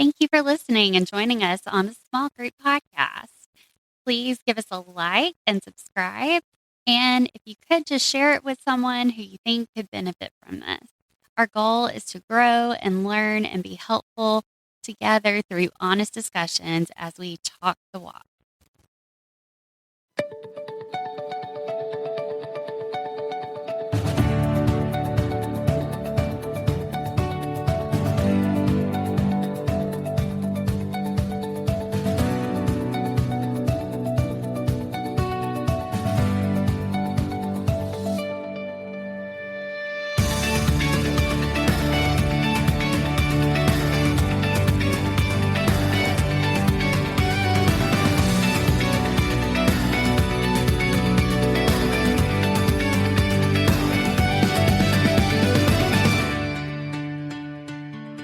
Thank you for listening and joining us on the Small Group Podcast. Please give us a like and subscribe. And if you could just share it with someone who you think could benefit from this. Our goal is to grow and learn and be helpful together through honest discussions as we talk the walk.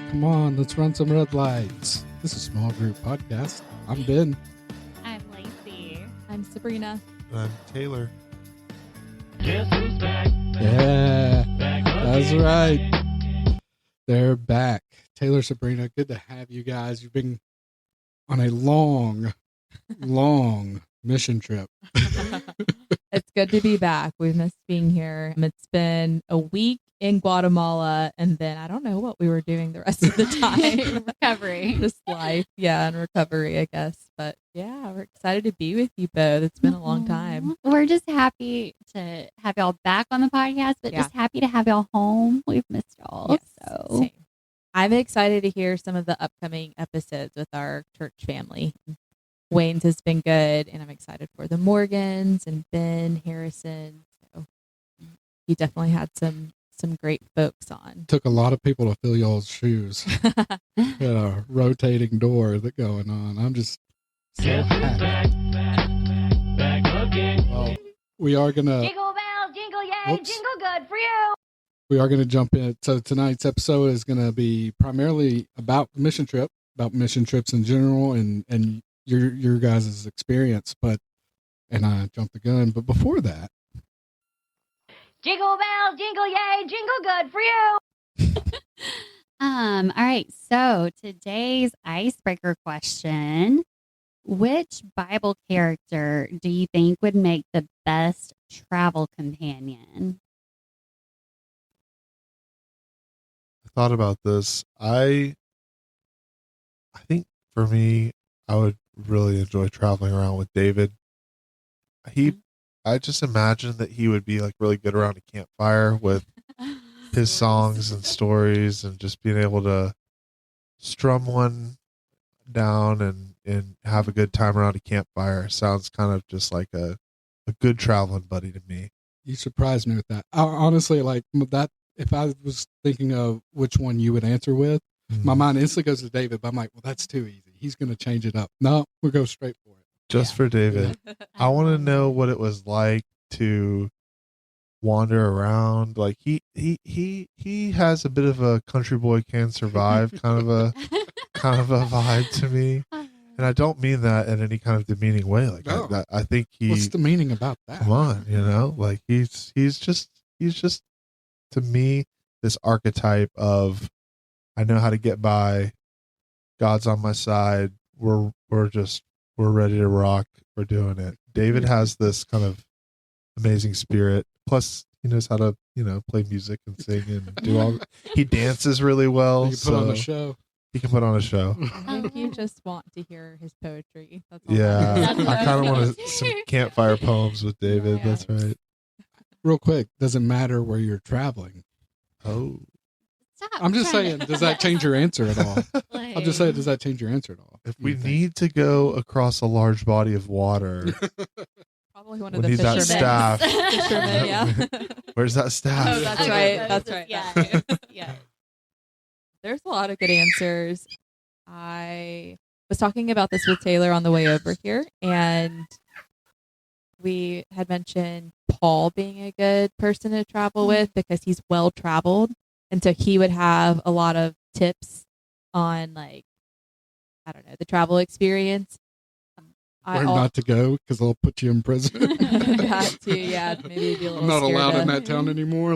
Come on, let's run some red lights. This is Small Group Podcast. I'm Ben. I'm Lacey. I'm Sabrina. I'm Taylor. Guess who's back? Yeah, Back that's again. right. They're back. Taylor, Sabrina, good to have you guys. You've been on a long mission trip. It's good to be back. We've missed being here. It's been a week in Guatemala, and then I don't know what we were doing the rest of the time. Recovery. Just life, yeah, and recovery, I guess. But yeah, we're excited to be with you both. It's been a long time. We're just happy to have y'all back on the podcast, but Yeah. just happy to have y'all home. We've missed y'all. Yes, So same. I'm excited to hear some of the upcoming episodes with our church family. Wayne's has been good, and I'm excited for the Morgans and Ben Harrison. So you definitely had some great folks on. Took a lot of people to fill y'all's shoes. Got a rotating door that's going on. I'm just so Guess who's happy. back? Back again. Well, we are gonna Jingle bells, jingle yay, Whoops. jingle good for you. we are gonna jump in. So tonight's episode is gonna be primarily about the mission trip, about mission trips in general, and your guys' experience. And I jumped the gun. But before that, Jingle bells, jingle yay, jingle good for you. all right. So today's icebreaker question: which Bible character do you think would make the best travel companion? I thought about this. I think for me, I would really enjoy traveling around with David. I just imagine that he would be like really good around a campfire with his songs and stories, and just being able to strum one down and have a good time around a campfire. Sounds kind of just like a good traveling buddy to me. you surprised me with that. I, honestly, like that. If I was thinking of which one you would answer with, my mind instantly goes to David. But I'm like, well, that's too easy. He's going to change it up. No, we'll go straight for it. Just for David. I want to know what it was like to wander around. Like he has a bit of a country boy can survive kind of a vibe to me, and I don't mean that in any kind of demeaning way. Like No. I think What's the meaning about that? come on, like he's just to me this archetype of I know how to get by. God's on my side. We're ready to rock. We're doing it. David has this kind of amazing spirit. Plus, he knows how to, play music and sing and do all. He dances really well. You can put on a show. He can put on a show. I think you just want to hear his poetry. That's all Yeah, That's I kind of what want some campfire poems with David. Yeah. That's right. Real quick, doesn't matter where you're traveling. Oh, Stop I'm just trying saying, to- does that change your answer at all? Like, I'll just say, does that change your answer at all? if You we think? need to go across a large body of water, Probably one of we the need that fishermen. staff. Fishermen, yeah. Where's that staff? Oh, that's Okay, right. That's right. Yeah. Yeah. There's a lot of good answers. I was talking about this with Taylor on the way over here, and we had mentioned Paul being a good person to travel with because he's well traveled, and so he would have a lot of tips on, like, I don't know, the travel experience. where not to go because they'll put you in prison. Got to, yeah. Maybe be a little I'm not scared allowed to- in that town anymore.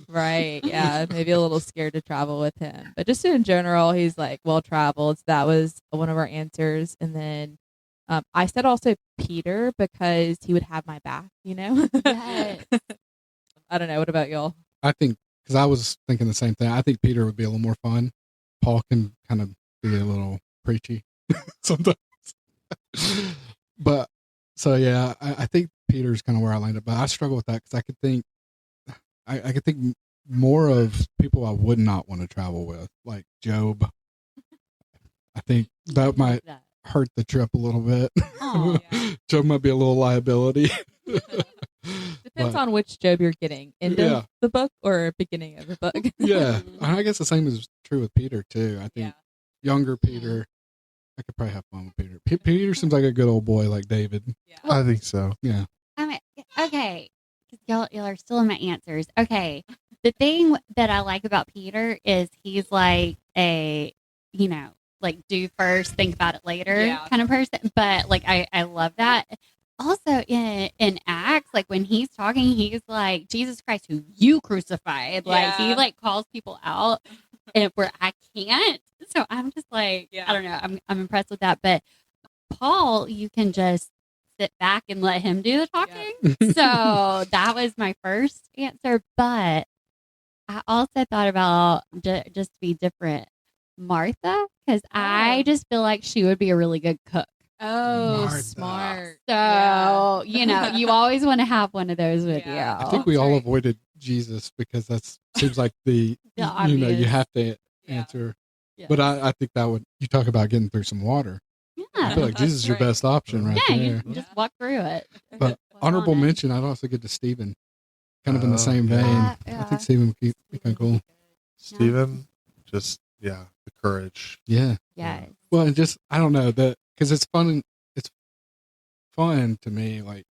Right. Yeah. Maybe a little scared to travel with him. But just in general, he's like well traveled. So that was one of our answers. And then I said also Peter because he would have my back, Yes. I don't know. What about y'all? I think, because I was thinking the same thing. I think Peter would be a little more fun. Paul can kind of be a little preachy sometimes. But so yeah, I think Peter's kind of where I landed. But I struggle with that because I could think, I could think more of people I would not want to travel with, like Job. I think that might That. hurt the trip a little bit. Aw. Yeah. Job might be a little liability. Depends But- on which Job you're getting. End Yeah. of the book or beginning of the book? Yeah, I guess the same is true with Peter too. I think Yeah. younger Peter, I could probably have fun with Peter. Peter seems like a good old boy, like David. Yeah. I think so. Yeah, I mean, okay, 'cause y'all are still in my answers. Okay, the thing that I like about Peter is he's like a, like do first, think about it later Yeah. kind of person. But like, I love that. Also in Acts, like when he's talking, he's like Jesus Christ, who you crucified. Like he Yeah. like calls people out, and where I can't. So I'm just like, Yeah. I don't know. I'm impressed with that. But Paul, you can just sit back and let him do the talking. So that was my first answer. But I also thought about just to be different, Martha, because I just feel like she would be a really good cook. Oh, Martha. smart. So, Yeah. you always want to have one of those with Yeah. I you. think we all right. avoided Jesus because that seems like the The you obvious. have to Yeah. answer. Yeah. But I think that would, you talk about getting through some water. I Yeah. feel like That's Jesus is your right. best option right Yeah, there. you can just walk through it. But What's honorable on it? mention, I'd also get to Stephen, kind of in the Oh, same yeah. vein. Yeah, I yeah. think Stephen would be kind of cool. Stephen, just the courage. Yeah. Yes. Well, and just I don't know that because it's fun. It's fun to me, like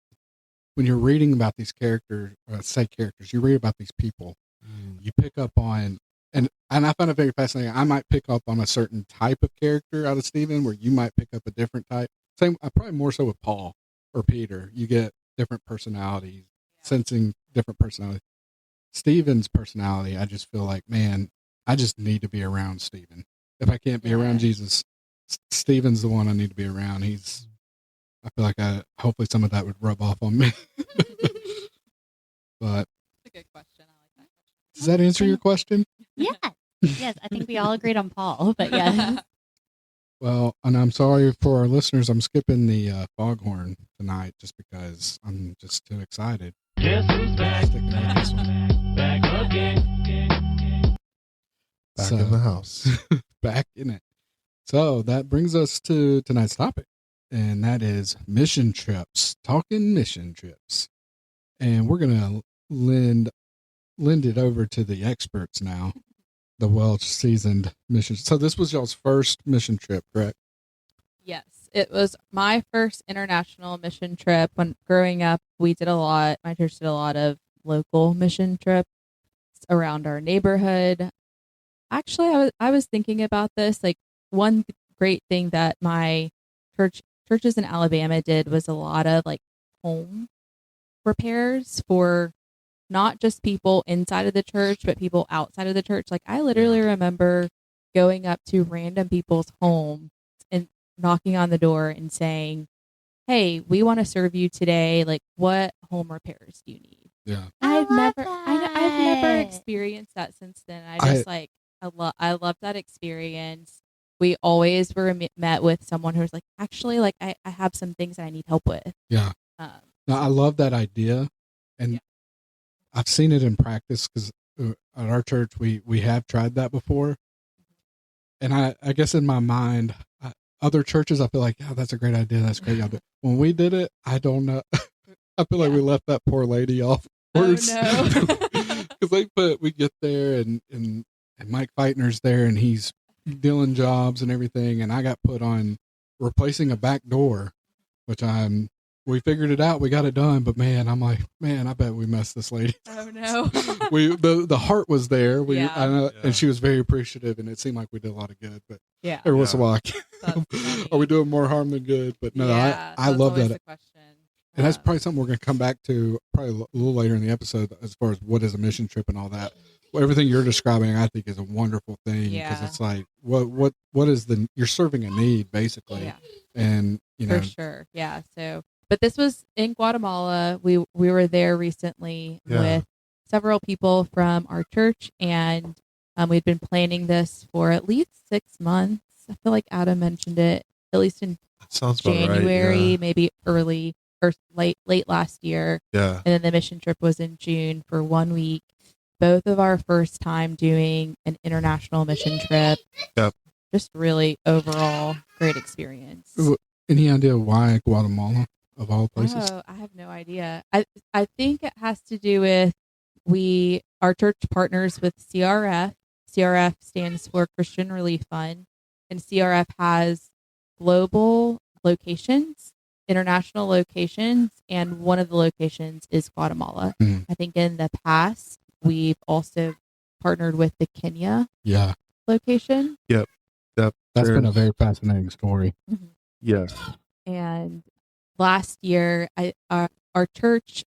when you're reading about these characters, you read about these people. You pick up on, and I find it very fascinating. I might pick up on a certain type of character out of Stephen, where you might pick up a different type. Same, probably more so with Paul or Peter. You get different personalities, sensing different personalities. Stephen's personality, I just feel like, man, I just need to be around Stephen. If I can't be around Yeah. Jesus, Stephen's the one I need to be around. I feel like hopefully some of that would rub off on me. But That's a good question. I like that question. does that answer your question? Yes. Yes. I think we all agreed on Paul, but yes. Well, and I'm sorry for our listeners. I'm skipping the foghorn tonight just because I'm just too excited. Guess who's back? Sticking with this one. Back again. Back So- in the house. Back in it. So that brings us to tonight's topic, and that is mission trips. Talking mission trips. And we're gonna lend it over to the experts now, the well-seasoned mission. So this was y'all's first mission trip, correct? Yes, it was my first international mission trip. When growing up, we did a lot. My church did a lot of local mission trips around our neighborhood. Actually, I was thinking about this. Like one great thing that my churches in Alabama did was a lot of like home repairs for not just people inside of the church, but people outside of the church. Like I literally remember going up to random people's homes and knocking on the door and saying, "Hey, we want to serve you today. Like, what home repairs do you need?" Yeah. I love I've never that. experienced that since then. I love that experience. We always were met with someone who's like, actually, like I have some things that I need help with. Yeah. Um, Now, I love that idea, and Yeah. I've seen it in practice because at our church we have tried that before, and I guess in my mind, other churches I feel like, yeah, that's a great idea, that's great. Y'all do. When we did it, I don't know. I feel like we left that poor lady off worse. Oh, Because we get there and Mike Feitner's there and he's doing jobs and everything, and I got put on replacing a back door, which we figured it out, we got it done, but man, I'm like, man, I bet we messed this lady. oh no. The heart was there, Yeah. and she was very appreciative, and it seemed like we did a lot of good, but Yeah. every once in a while, That's funny. Are we doing more harm than good? But no, Yeah, I that's love always that. the question. And that's probably something we're going to come back to probably a little later in the episode as far as what is a mission trip and all that. Well, everything you're describing, I think, is a wonderful thing because Yeah. it's like, what is you're serving a need basically. Yeah. And, For sure. Yeah. So, but this was in Guatemala. We were there recently with several people from our church, and we'd been planning this for at least 6 months. I feel like Adam mentioned it, at least in Sounds about January, right. maybe early or late last year. Yeah. And then the mission trip was in June for 1 week. Both of our first time doing an international mission trip. Yep. Just really overall great experience. Any idea why Guatemala of all places? Oh, I have no idea. I think it has to do with our church partners with CRF. CRF stands for Christian Relief Fund, and CRF has global locations, international locations, and one of the locations is Guatemala. Mhm. I think in the past we've also partnered with the Kenya location. Yep. That's been a very fascinating story. Yes. And last year, our church,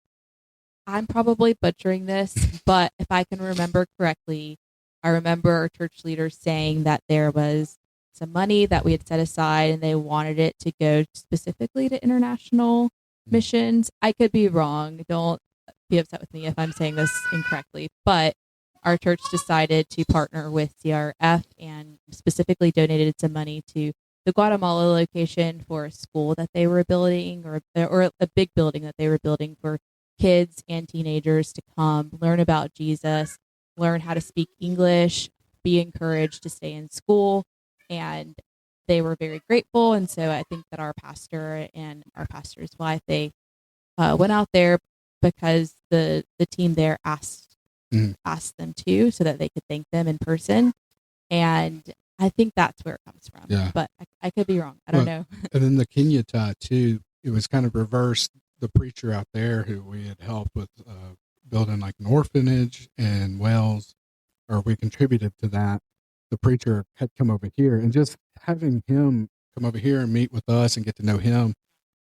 I'm probably butchering this, but if I can remember correctly, I remember our church leaders saying that there was some money that we had set aside and they wanted it to go specifically to international missions. I could be wrong. Don't be upset with me if I'm saying this incorrectly, but our church decided to partner with CRF and specifically donated some money to the Guatemala location for a school that they were building, or a big building that they were building for kids and teenagers to come learn about Jesus, learn how to speak English, be encouraged to stay in school. And they were very grateful. And so I think that our pastor and our pastor's wife, they went out there because the team there asked them to, so that they could thank them in person. And I think that's where it comes from. Yeah. But I could be wrong. I don't know. And then the Kenya tie too, it was kind of reversed. The preacher out there who we had helped with building like an orphanage in Wales, or we contributed to that. The preacher had come over here, and just having him come over here and meet with us and get to know him,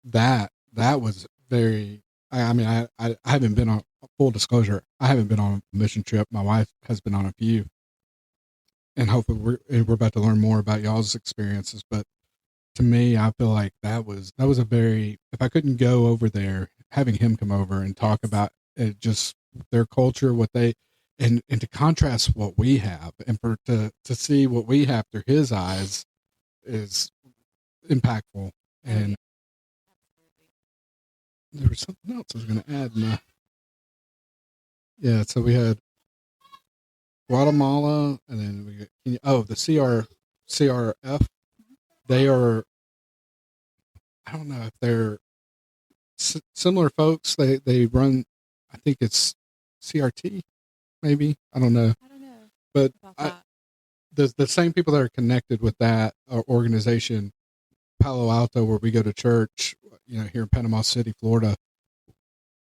that was very. I mean, I haven't been on, full disclosure, I haven't been on a mission trip. My wife has been on a few, and hopefully we're about to learn more about y'all's experiences. But to me, I feel like that was a very, if I couldn't go over there, having him come over and talk about it, just their culture, what they, and to contrast what we have, and to see what we have through his eyes is impactful. And there was something else I was going to add. Yeah, so we had Guatemala, and then we got the CRF. They are, I don't know if they're similar folks. They run, I think it's CRT, maybe. I don't know. But the same people that are connected with that organization, Palo Alto, where we go to church, here in Panama City, Florida,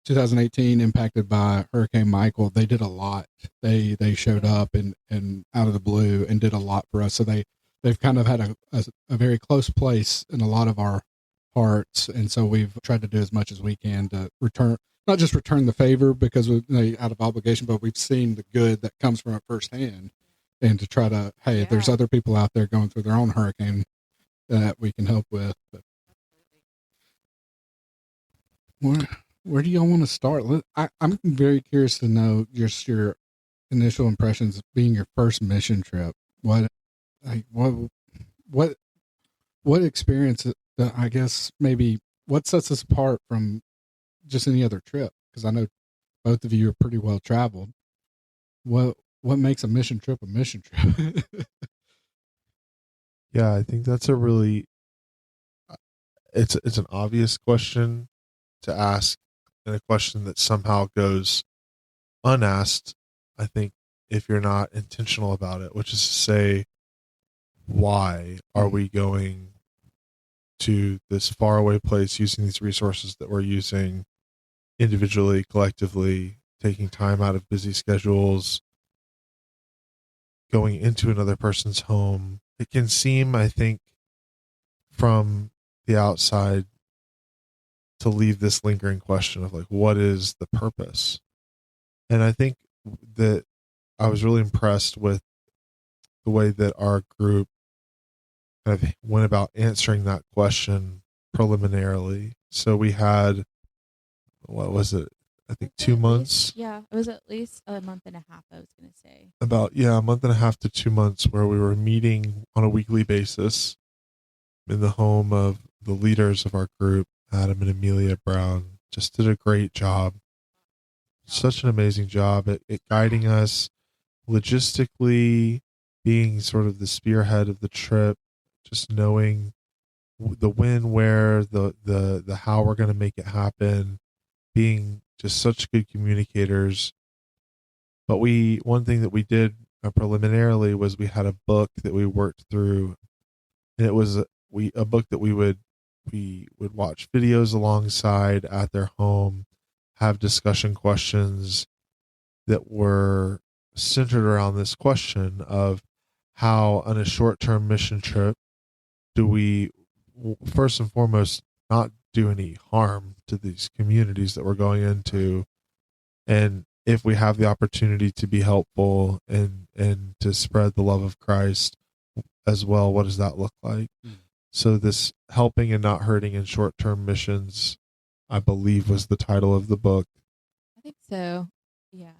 2018, impacted by Hurricane Michael. They did a lot. They showed up and out of the blue and did a lot for us. So they've kind of had a very close place in a lot of our hearts. And so we've tried to do as much as we can to not just return the favor because we're out of obligation, but we've seen the good that comes from it firsthand, and to try to, hey, there's other people out there going through their own hurricane that we can help with. But where do y'all want to start? I'm very curious to know just your initial impressions being your first mission trip. What experience, I guess, maybe what sets us apart from just any other trip? Because I know both of you are pretty well traveled. What makes a mission trip a mission trip? Yeah, I think that's a really, it's an obvious question to ask, and a question that somehow goes unasked, I think, if you're not intentional about it, which is to say, why are we going to this faraway place using these resources that we're using individually, collectively, taking time out of busy schedules, going into another person's home? It can seem, I think, from the outside to leave this lingering question of like, what is the purpose? And I think that I was really impressed with the way that our group kind of went about answering that question preliminarily. So we had, what was it? I think 2 months. Yeah, it was at least a month and a half, I was going to say. About, a month and a half to 2 months where we were meeting on a weekly basis in the home of the leaders of our group, Adam and Amelia Brown. Just did a great job. Such an amazing job at guiding us logistically, being sort of the spearhead of the trip, just knowing the when, where, the how we're going to make it happen, being just such good communicators. But one thing that we did preliminarily was we had a book that we worked through, and it was a book that we would watch videos alongside at their home, have discussion questions that were centered around this question of how on a short-term mission trip do we first and foremost not do any harm to these communities that we're going into, and if we have the opportunity to be helpful and to spread the love of Christ as well, what does that look like? So this helping and not hurting in short-term missions, I believe, was the title of the book. I think so. Yeah.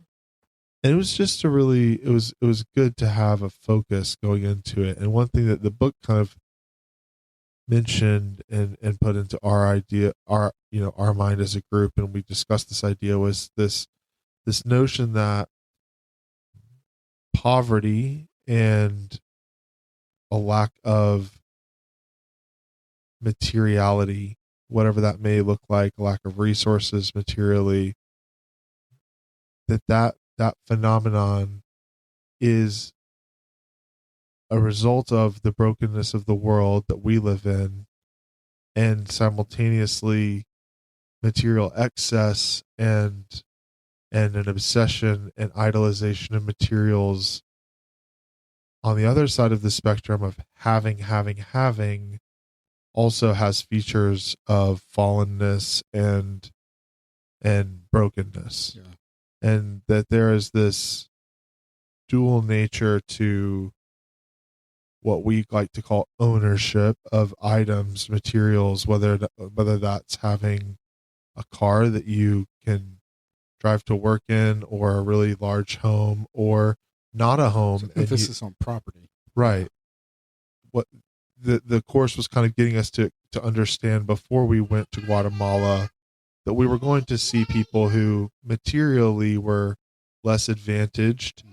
And it was just it was good to have a focus going into it. And one thing that the book kind of mentioned and put into our mind as a group, and we discussed this idea, was this notion that poverty and a lack of materiality, whatever that may look like, lack of resources materially, that phenomenon is a result of the brokenness of the world that we live in, and simultaneously material excess and an obsession and idolization of materials on the other side of the spectrum of having also has features of fallenness and brokenness. Yeah. And that there is this dual nature to what we like to call ownership of items, materials, whether that's having a car that you can drive to work in, or a really large home, or not a home. So emphasis on property. Right. What the course was kind of getting us to understand before we went to Guatemala, that we were going to see people who materially were less advantaged,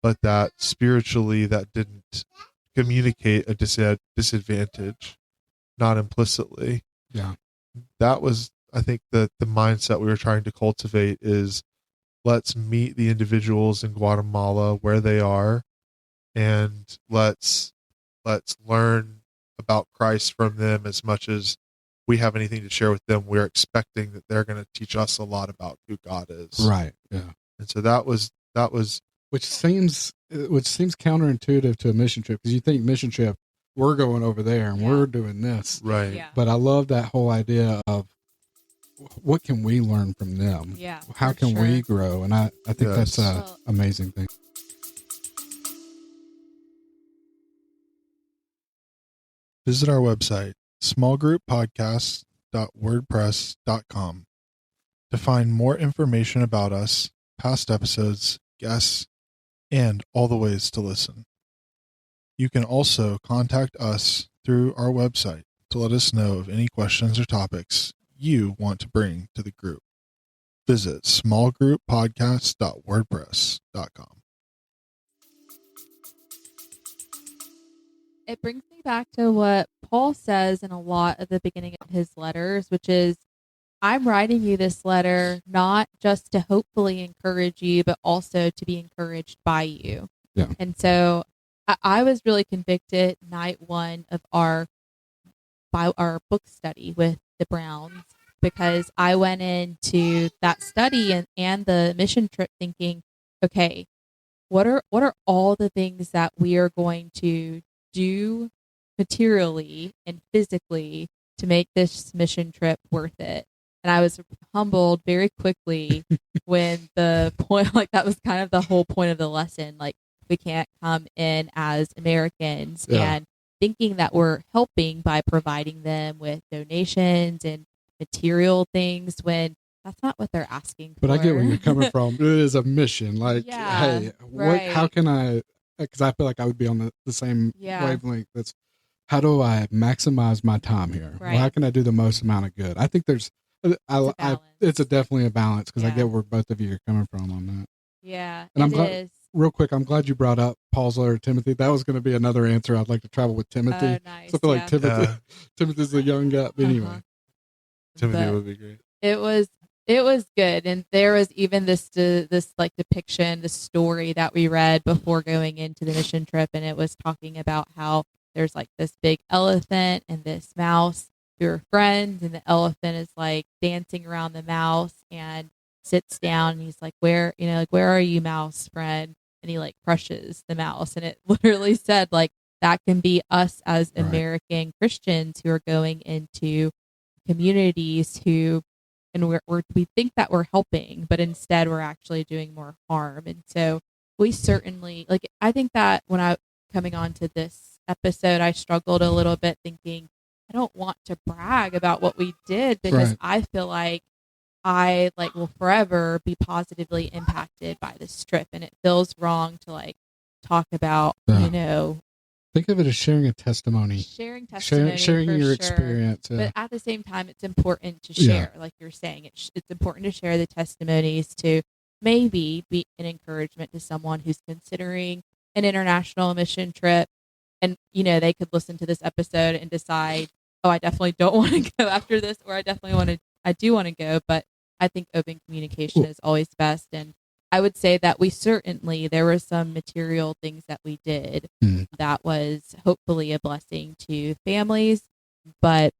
but that spiritually that didn't communicate a disadvantage, not implicitly. Yeah. That was, I think, the mindset we were trying to cultivate is, let's meet the individuals in Guatemala where they are, and let's learn about Christ from them as much as we have anything to share with them. We're expecting that they're going to teach us a lot about who God is. Right. Yeah. And so that was which seems counterintuitive to a mission trip, because you think mission trip, we're going over there and we're doing this. right. Yeah. But I love that whole idea of what can we learn from them? Yeah. How for can sure. we grow? And I think Yes. that's an amazing thing. Visit our website, smallgrouppodcast.wordpress.com, to find more information about us, past episodes, guests, and all the ways to listen. You can also contact us through our website to let us know of any questions or topics you want to bring to the group. Visit smallgrouppodcast.wordpress.com. It brings me back to what Paul says in a lot of the beginning of his letters, which is, I'm writing you this letter not just to hopefully encourage you, but also to be encouraged by you. Yeah. And so I was really convicted night one of our book study with the Browns, because I went into that study and the mission trip thinking, okay, what are all the things that we are going to do materially and physically to make this mission trip worth it. And I was humbled very quickly when the point, like that was kind of the whole point of the lesson. Like we can't come in as Americans and thinking that we're helping by providing them with donations and material things when that's not what they're asking for. But I get where you're coming from. It is a mission. Like, Yeah, hey, right. how can I, because I feel like I would be on the same wavelength. That's how do I maximize my time here? Right. Well, how can I do the most amount of good? I think there's, it's definitely a balance because I get where both of you are coming from on that. Yeah, and I'm it glad, is. Real quick, I'm glad you brought up Paul's letter to Timothy. That was going to be another answer. I'd like to travel with Timothy. Oh, nice. So I feel like Timothy's a young guy. But anyway, Timothy would be great. It was good, and there was even this like depiction, the story that we read before going into the mission trip, and it was talking about how there's like this big elephant and this mouse who are friends, and the elephant is like dancing around the mouse and sits down, and he's like, where are you, mouse friend? And he like crushes the mouse, and it literally said like that can be us as American Christians who are going into communities who, and we think that we're helping, but instead we're actually doing more harm. And so we certainly, like, I think that when I coming on to this episode, I struggled a little bit thinking I don't want to brag about what we did because I feel like I will forever be positively impacted by this trip, and it feels wrong to like talk about, think of it as sharing a testimony, sharing your experience. But at the same time, it's important to share, like you're saying, it's important to share the testimonies to maybe be an encouragement to someone who's considering an international mission trip, and they could listen to this episode and decide, oh, I definitely don't want to go after this, or I do want to go. But I think open communication is always best. And I would say that there were some material things that we did that was hopefully a blessing to families. But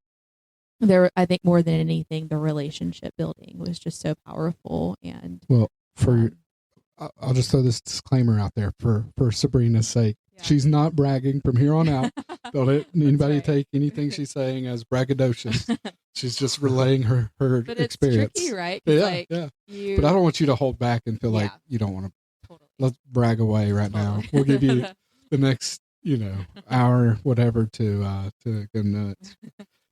I think more than anything, the relationship building was just so powerful. And I'll just throw this disclaimer out there for Sabrina's sake. Yeah. She's not bragging from here on out. Don't let anybody take anything she's saying as braggadocious. She's just relaying her but experience. It's tricky, right? Yeah. But I don't want you to hold back and feel like you don't want to. Totally. Let's brag away right now. We'll give you the next, hour, whatever, to go nuts.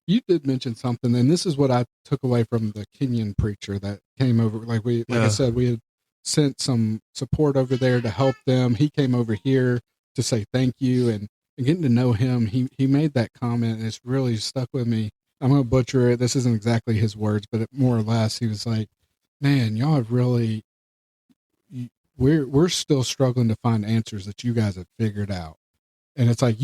You did mention something, and this is what I took away from the Kenyan preacher that came over. Like I said, we had sent some support over there to help them. He came over here to say thank you, and getting to know him, he made that comment, and it's really stuck with me. I'm going to butcher it. This isn't exactly his words, but more or less, he was like, man, y'all have really, we're still struggling to find answers that you guys have figured out. And it's like,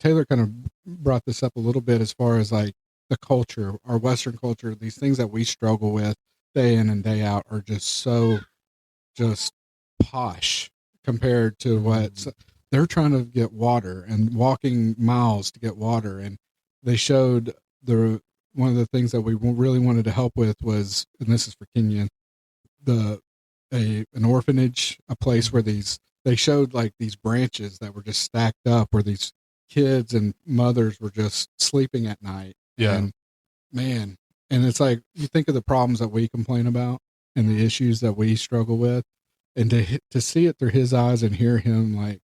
Taylor kind of brought this up a little bit as far as like the culture, our Western culture, these things that we struggle with day in and day out are just posh compared to what they're trying to get water and walking miles to get water. And they showed one of the things that we really wanted to help with was, and this is for Kenya, an orphanage, a place where they showed like these branches that were just stacked up where these kids and mothers were just sleeping at night. Yeah. And man, and it's like, you think of the problems that we complain about and the issues that we struggle with, and to see it through his eyes and hear him like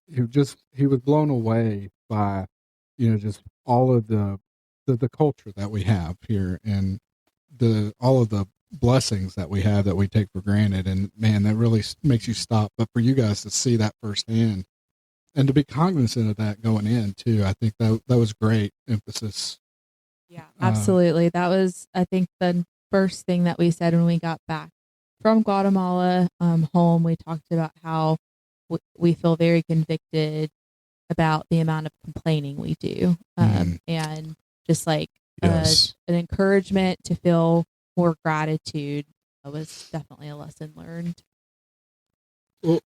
he was blown away by, just all of the culture that we have here and all of the blessings that we have that we take for granted. And man, that really makes you stop. But for you guys to see that firsthand and to be cognizant of that going in too, I think that was great emphasis. Yeah, absolutely. That was, I think, the first thing that we said when we got back from Guatemala home. We talked about how we feel very convicted about the amount of complaining we do, and just like an encouragement to feel more gratitude. That was definitely a lesson learned. Well,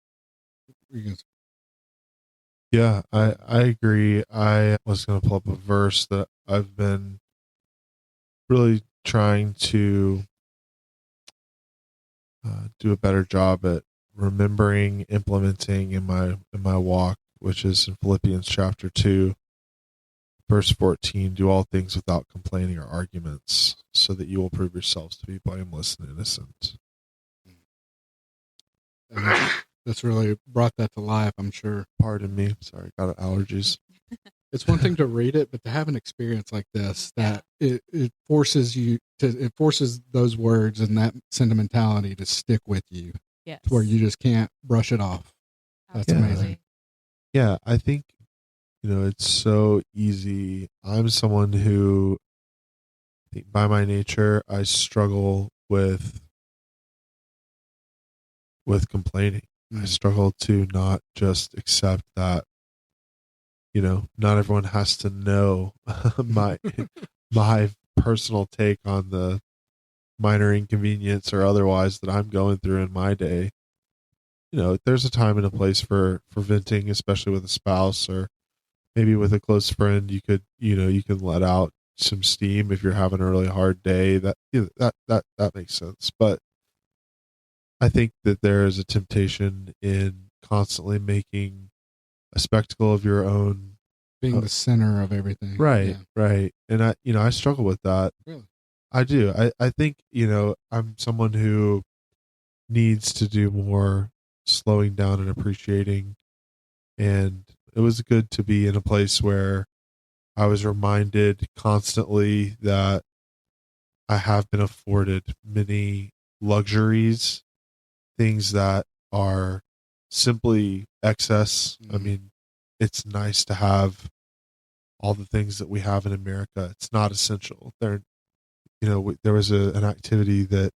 yeah, I agree. I was going to pull up a verse that I've been really trying to do a better job at remembering, implementing in my walk which is in Philippians chapter 2, verse 14. Do all things without complaining or arguments, so that you will prove yourselves to be blameless and innocent. And that's really brought that to life, I'm sure. Pardon me. Sorry, got allergies. It's one thing to read it, but to have an experience like this, that it forces you to, it forces those words and that sentimentality to stick with you, Yes. to where you just can't brush it off. That's Absolutely. amazing. Yeah, I think, it's so easy. I'm someone who, I think by my nature, I struggle with complaining. I struggle to not just accept that, not everyone has to know my personal take on the minor inconvenience or otherwise that I'm going through in my day. There's a time and a place for venting, especially with a spouse or maybe with a close friend. You could, you can let out some steam if you're having a really hard day. That makes sense. But I think that there is a temptation in constantly making a spectacle of your own, Being the center of everything. right? Yeah. Right. And I struggle with that. Really? I do. I think, I'm someone who needs to do more slowing down and appreciating. And it was good to be in a place where I was reminded constantly that I have been afforded many luxuries, things that are simply excess. I mean, it's nice to have all the things that we have in America. It's not essential. There was an activity that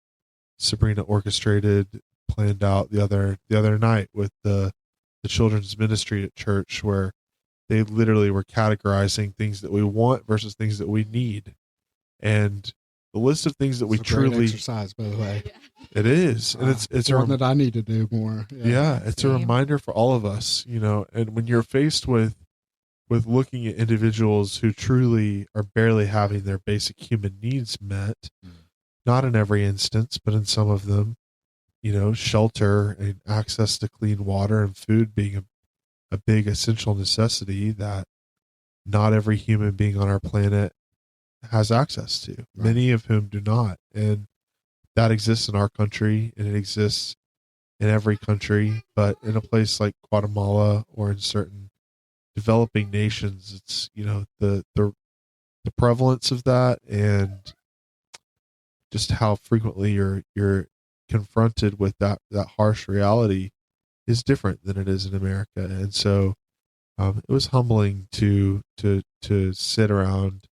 Sabrina orchestrated, planned out the other night with the children's ministry at church, where they literally were categorizing things that we want versus things that we need. And the list of things that we It's a great truly exercise, by the way. it is. And it's one that I need to do more. yeah, it's a Same. reminder for all of us, and when you're faced with looking at individuals who truly are barely having their basic human needs met, not in every instance, but in some of them, shelter and access to clean water and food being a big essential necessity that not every human being on our planet has access to, Right. many of whom do not. And that exists in our country, and it exists in every country, but in a place like Guatemala or in certain developing nations, it's, the prevalence of that and just how frequently you're confronted with that harsh reality is different than it is in America. And so it was humbling to sit around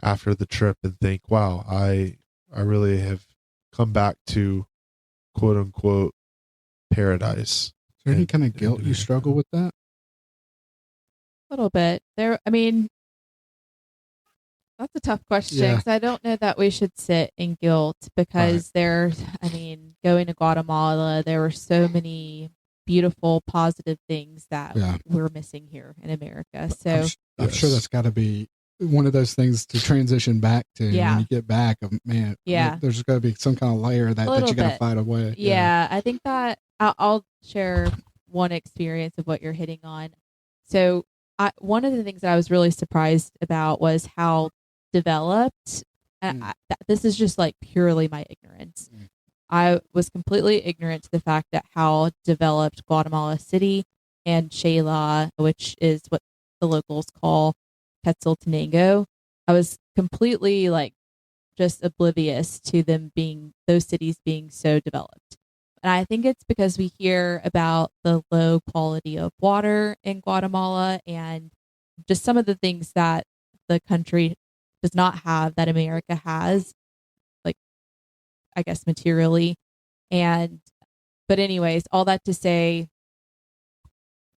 after the trip and think, wow, I really have come back to quote unquote paradise. Is there any kind of guilt you struggle with that? A little bit. That's a tough question, Yeah. because I don't know that we should sit in guilt, because going to Guatemala, there were so many beautiful, positive things that we're missing here in America. So I'm sure that's got to be one of those things to transition back to when you get back. Man, there's got to be some kind of layer that you got to fight away. Yeah, I think that I'll share one experience of what you're hitting on. So one of the things that I was really surprised about was how developed, and this is just like purely my ignorance. I was completely ignorant to the fact that how developed Guatemala City and Shayla, which is what the locals call Quetzaltenango, I was completely just oblivious to those cities being so developed. And I think it's because we hear about the low quality of water in Guatemala and just some of the things that the country does not have that America has, I guess materially. But anyways, all that to say,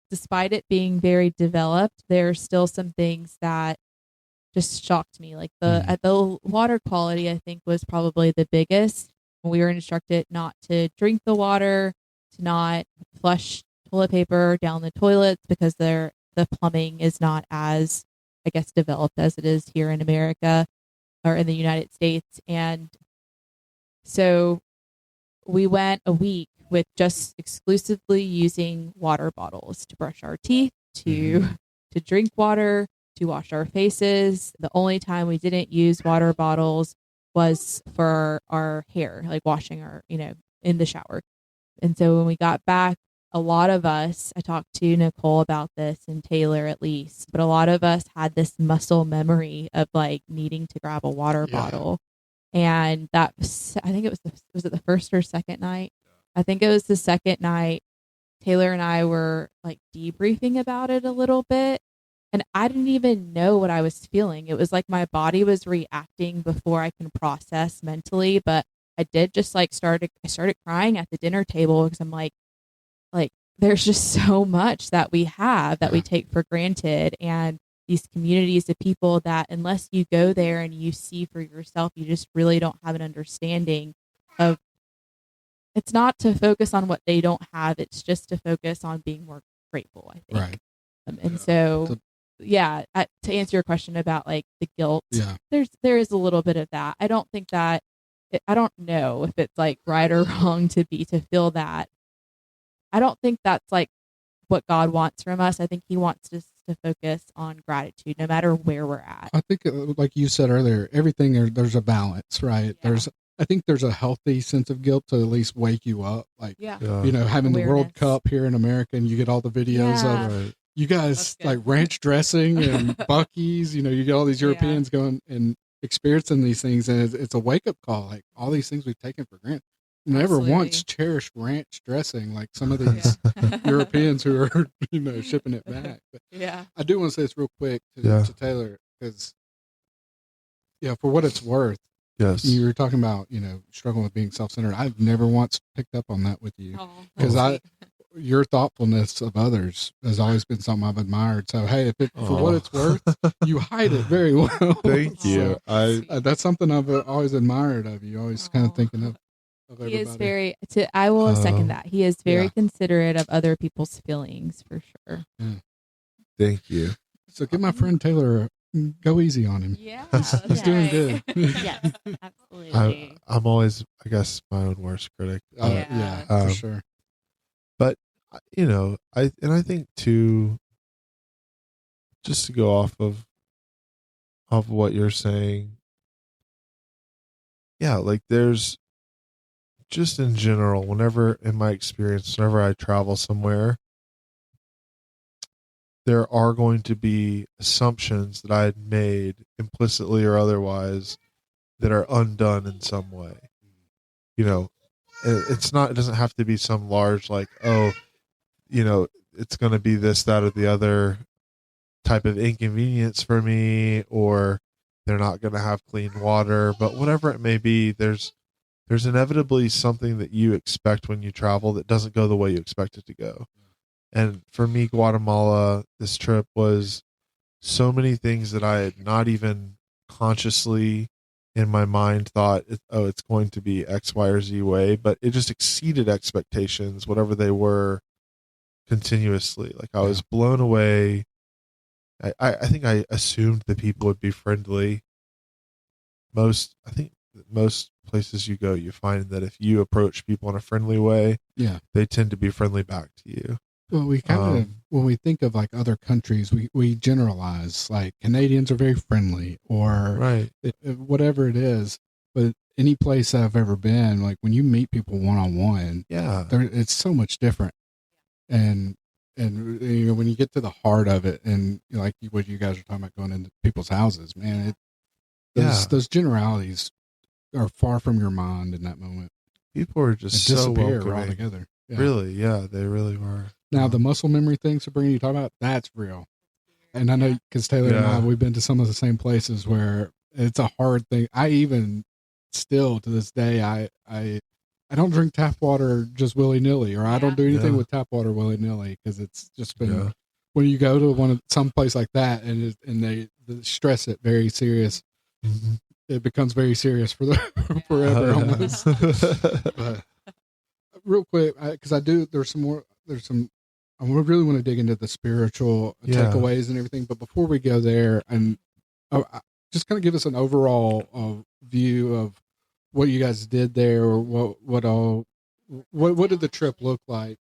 despite it being very developed, there are still some things that just shocked me. Like the water quality, I think, was probably the biggest. We were instructed not to drink the water, to not flush toilet paper down the toilets, because the plumbing is not as, I guess, developed as it is here in America or in the United States. And so we went a week with just exclusively using water bottles to brush our teeth, to drink water, to wash our faces. The only time we didn't use water bottles was for our hair, like washing our, in the shower. And so when we got back, a lot of us, I talked to Nicole about this and Taylor at least, but a lot of us had this muscle memory of like needing to grab a water bottle. And that was, I think it was it the first or second night? I think it was the second night. Taylor and I were like debriefing about it a little bit. And I didn't even know what I was feeling. It was like my body was reacting before I can process mentally. But I did just like I started crying at the dinner table because I'm like there's just so much that we have that we take for granted, and these communities of people that unless you go there and you see for yourself, you just really don't have an understanding of. It's not to focus on what they don't have. It's just to focus on being more grateful, I think. Right. And so, to answer your question about like the guilt, there is a little bit of that. I don't think that, I don't know if it's like right or wrong to feel that. I don't think that's like what God wants from us. I think he wants us to focus on gratitude no matter where we're at. I think, like you said earlier, everything there's a balance, right? Yeah. I think there's a healthy sense of guilt to at least wake you up. Like, having the World Cup here in America and you get all the videos of you guys like ranch dressing and Buc-ee's, you get all these Europeans going and experiencing these things. And it's a wake up call. Like all these things we've taken for granted. Never once cherished ranch dressing like some of these Europeans who are, shipping it back. But I do want to say this real quick to Taylor, because, for what it's worth, you were talking about, struggling with being self-centered. I've never once picked up on that with you, because your thoughtfulness of others has always been something I've admired. So, hey, for what it's worth, you hide it very well. Thank you. That's something I've always admired of you. Always kind of thinking of everybody. He is very, I will second that. He is very considerate of other people's feelings, for sure. Yeah. Thank you. So give my friend Taylor, go easy on him. Yeah. He's doing good. Yes, absolutely. I'm always, I guess, my own worst critic. For sure. But, I think too, just to go off of what you're saying, like there's, just in general, whenever in my experience, whenever I travel somewhere, there are going to be assumptions that I had made implicitly or otherwise that are undone in some way. It doesn't have to be some large, like, it's going to be this, that, or the other type of inconvenience for me, or they're not going to have clean water, but whatever it may be, there's inevitably something that you expect when you travel that doesn't go the way you expect it to go. And for me, Guatemala, this trip was so many things that I had not even consciously in my mind thought, it's going to be X, Y, or Z way, but it just exceeded expectations, whatever they were, continuously. Like I was blown away. I think I assumed the people would be friendly. I think most places you go, you find that if you approach people in a friendly way, they tend to be friendly back to you. Well, we kind of, when we think of like other countries, we generalize, like Canadians are very friendly, or whatever it is. But any place I've ever been, like when you meet people one-on-one, it's so much different. And when you get to the heart of it, and like what you guys are talking about, going into people's houses, man, those generalities are far from your mind in that moment. People are just so disappear welcoming. altogether. Yeah. Really, they really were. Now the muscle memory thing, Sabrina, you talk about, that's real. And I know because Taylor and I, we've been to some of the same places where it's a hard thing. I even still to this day, I don't drink tap water just willy nilly, or I don't do anything with tap water willy nilly, because it's just been when you go to some place like that and they stress it very serious. Mm-hmm. It becomes very serious for forever almost. But real quick, because I really want to dig into the spiritual takeaways and everything. But before we go there, and just kind of give us an overall view of what you guys did there, or what did the trip look like?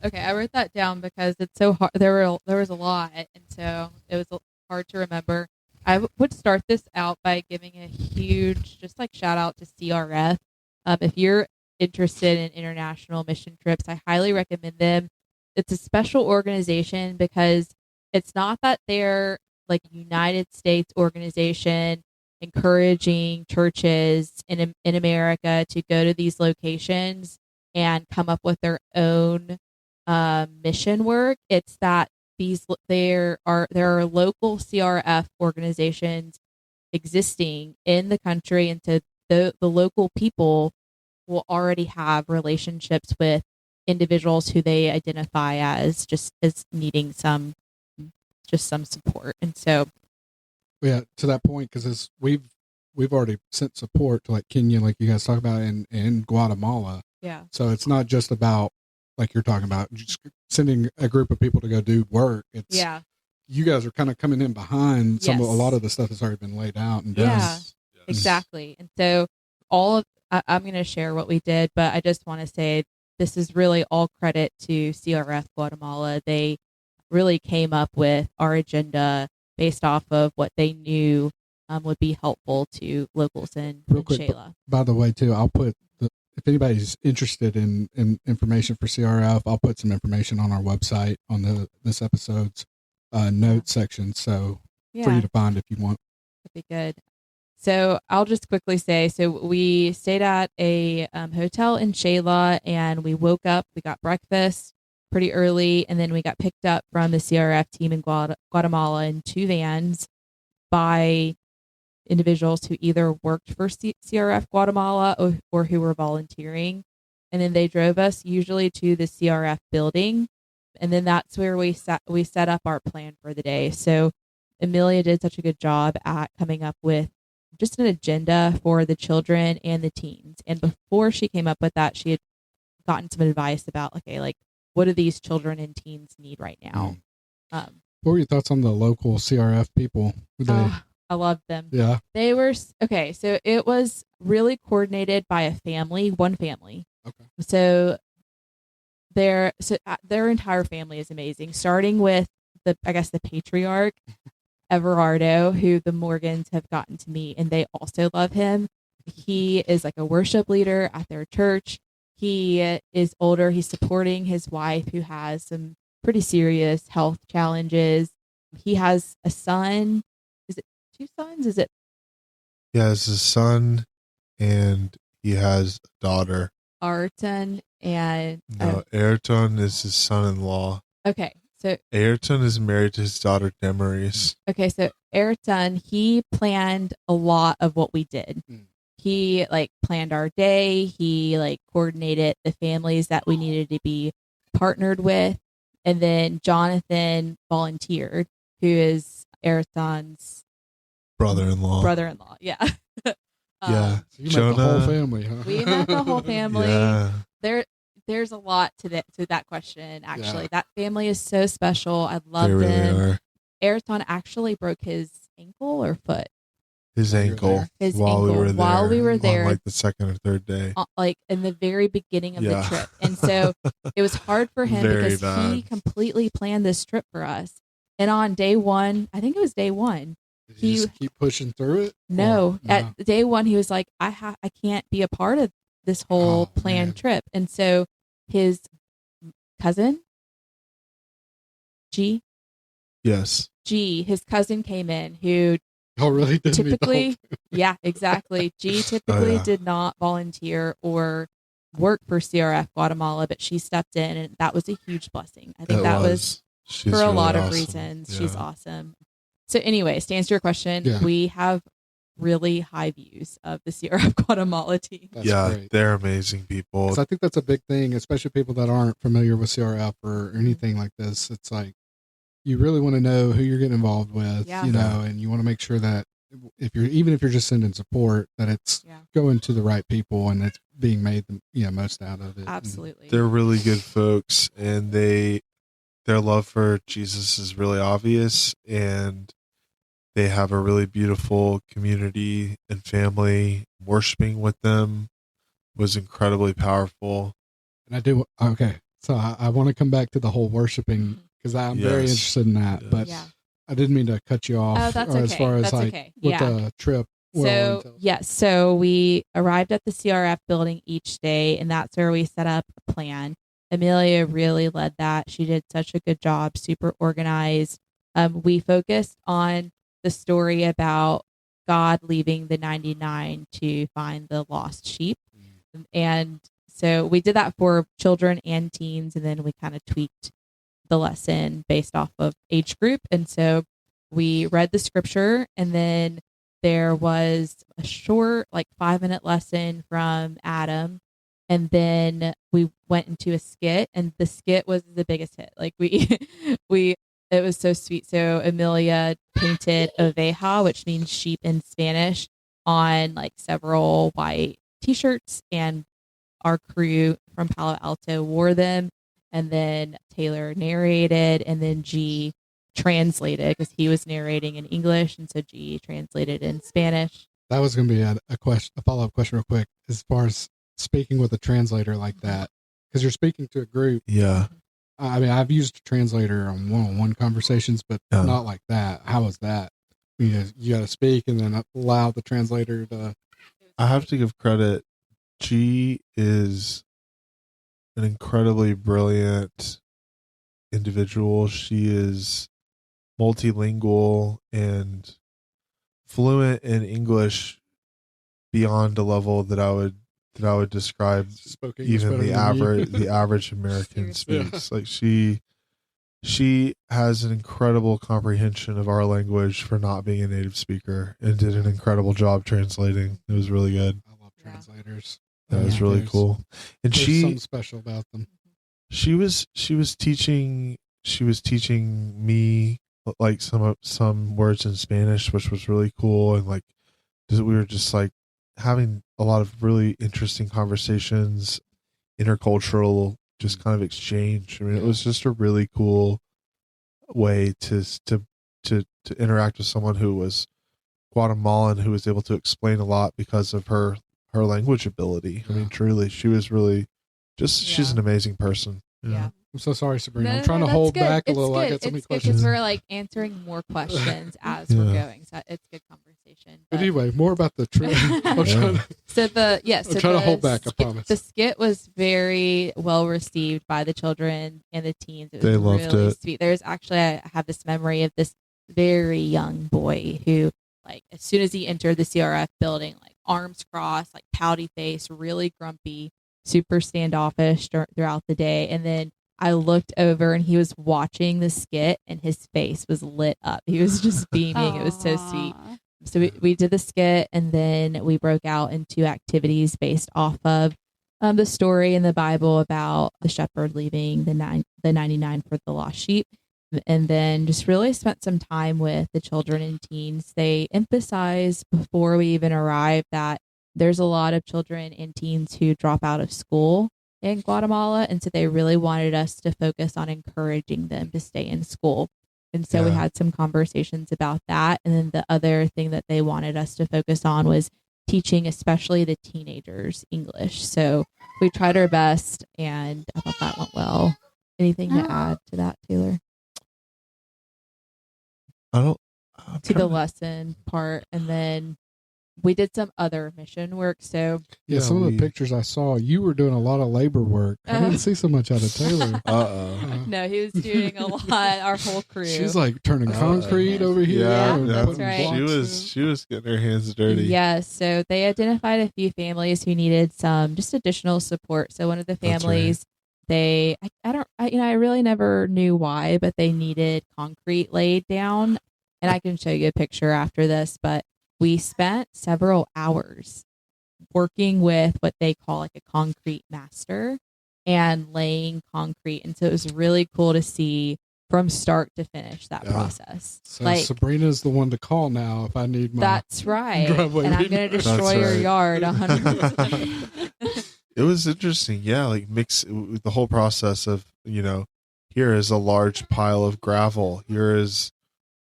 Okay, I wrote that down because it's so hard. There was a lot, and so it was hard to remember. I would start this out by giving a huge, just like shout out to CRF. If you're interested in international mission trips, I highly recommend them. It's a special organization because it's not that they're like a United States organization encouraging churches in America to go to these locations and come up with their own mission work. It's that there are local CRF organizations existing in the country, and so the local people will already have relationships with individuals who they identify as just as needing some support. And so Yeah, to that point, because we've already sent support to like Kenya, like you guys talk about, and Guatemala. yeah, So it's not just about like you're talking about just sending a group of people to go do work. It's yeah, you guys are kind of coming in behind a Yes. lot of the stuff has already been laid out and done. Yeah. exactly. And so I'm going to share what we did, but I just want to say this is really all credit to CRF Guatemala. They really came up with our agenda based off of what they knew would be helpful to locals in Real quick, Shayla. By the way, too, I'll put if anybody's interested in information for CRF, I'll put some information on our website on this episode's notes section. So for Yeah, you to find if you want. that'd be good. So I'll just quickly say, so we stayed at a hotel in Shayla, and we woke up. We got breakfast pretty early, and then we got picked up from the CRF team in Guatemala in 2 vans by individuals who either worked for CRF Guatemala or who were volunteering. And then they drove us usually to the CRF building. And then that's where we set up our plan for the day. So Amelia did such a good job at coming up with just an agenda for the children and the teens. And before she came up with that, she had gotten some advice about, okay, like what do these children and teens need right now? What were your thoughts on the local CRF people? I loved them. Yeah. They were okay. So it was really coordinated by one family. Okay. So their entire family is amazing. Starting with the patriarch Everardo, who the Morgans have gotten to meet, and they also love him. He is like a worship leader at their church. He is older. He's supporting his wife who has some pretty serious health challenges. He has a son. Is it 2 sons? Is it? He has a son, and he has a daughter. Ayrton and No, Ayrton is his son-in-law. okay. So Ayrton is married to his daughter Demaris. okay, so Ayrton, he planned a lot of what we did. He like planned our day. He like coordinated the families that we needed to be partnered with, and then Jonathan volunteered, who is Ayrton's Brother-in-law. brother-in-law. Yeah. Yeah. So you met the whole family, huh? We met the whole family. Yeah. There's a lot to that question. Actually, Yeah. that family is so special. I love They really them. are. Ayrton actually broke his ankle or foot. His While you were ankle. there? His while ankle we were there. while we were there. On like the second or third day. Like in the very beginning of the Yeah. trip. And so it was hard for him Very because he bad. completely planned this trip for us. And on day 1, I think it was day 1. Did you just keep pushing through it? No, Or- at day 1 he was like, I can't be a part of this whole Oh, planned man. trip. And so his cousin G, Yes. his cousin came in who Y'all really did meet the whole typically, yeah, exactly. G typically yeah. did not volunteer or work for CRF Guatemala, but she stepped in, and that was a huge blessing. I think It that was She's for a really lot of awesome. reasons. She's Yeah. awesome. So, anyways, to answer your question, Yeah. we have really high views of the CRF Guatemala team. That's Yeah, great. they're amazing people. 'Cause I think that's a big thing, especially people that aren't familiar with CRF or anything like this. It's like you really want to know who you're getting involved with, Yeah. you know, and you want to make sure that if you're just sending support, that it's Yeah. going to the right people and it's being made the most out of it. Absolutely. They're really good folks, and their love for Jesus is really obvious, and they have a really beautiful community and family. Worshiping with them was incredibly powerful. And I do okay. So I want to come back to the whole worshiping because I'm very Yes. interested in that. But Yeah. I didn't mean to cut you off. Oh, that's or as okay. far as That's like okay. with Yeah. the trip. So yes, so we arrived at the CRF building each day, and that's where we set up a plan. Amelia really led that. She did such a good job, super organized. We focused on the story about God leaving the 99 to find the lost sheep. And so we did that for children and teens, and then we kind of tweaked the lesson based off of age group. And so we read the scripture, and then there was a short, like 5-minute lesson from Adam. And then we went into a skit, and the skit was the biggest hit. Like it was so sweet. So Amelia painted oveja, which means sheep in Spanish, on like several white t-shirts, and our crew from Palo Alto wore them. And then Taylor narrated, and then G translated because he was narrating in English, and so G translated in Spanish. That was going to be a follow-up question real quick as far as speaking with a translator like that, because you're speaking to a group. Yeah. I mean, I've used a translator on one-on-one conversations, but not like that. How was that? You got to speak and then allow the translator to. I have to give credit. G is an incredibly brilliant individual. She is multilingual and fluent in English beyond a level that I would describe even the average American speaks. Like she has an incredible comprehension of our language for not being a native speaker, and did an incredible job translating. It was really good. I love translators. That was really cool. And there's she something special about them. She was teaching me like some words in Spanish, which was really cool. And like we were just like having a lot of really interesting conversations, intercultural, just kind of exchange. I mean, it was just a really cool way to interact with someone who was Guatemalan, who was able to explain a lot because of her language ability. I mean, truly, she was really she's an amazing person. Yeah. I'm so sorry, Sabrina. No, I'm trying to that's hold good. back a It's little. good. I got so many It's good questions. because we're like answering more questions as we're going. So it's good conversation. But anyway, more about the trip. I'm trying to hold back. I promise. The skit was very well received by the children and the teens. It was They loved really it. sweet. There's actually I have this memory of this very young boy who, like, as soon as he entered the CRF building, like arms crossed, like pouty face, really grumpy, super standoffish throughout the day, and then I looked over and he was watching the skit and his face was lit up. He was just beaming. It was so sweet. So we did the skit, and then we broke out into activities based off of the story in the Bible about the shepherd leaving the 99 for the lost sheep. And then just really spent some time with the children and teens. They emphasized before we even arrived that there's a lot of children and teens who drop out of school in Guatemala. And so they really wanted us to focus on encouraging them to stay in school. And so we had some conversations about that. And then the other thing that they wanted us to focus on was teaching, especially the teenagers, English. So we tried our best, and I thought that went well. Anything to add to that, Taylor? To the lesson part, and then we did some other mission work. So some of the pictures I saw, you were doing a lot of labor work. I didn't see so much out of Taylor. No, he was doing a lot. Our whole crew. She's like turning concrete over here. Yeah, and that's putting right. blocks She was getting her hands dirty. Yes. So they identified a few families who needed some just additional support. So one of the families, I really never knew why, but they needed concrete laid down. And I can show you a picture after this, but we spent several hours working with what they call like a concrete master and laying concrete. And so it was really cool to see from start to finish that process. So like, Sabrina's the one to call now if I need my. That's right. driveway And I'm going to destroy your yard 100%. It was interesting. Yeah. Like mix the whole process of, here is a large pile of gravel. Here is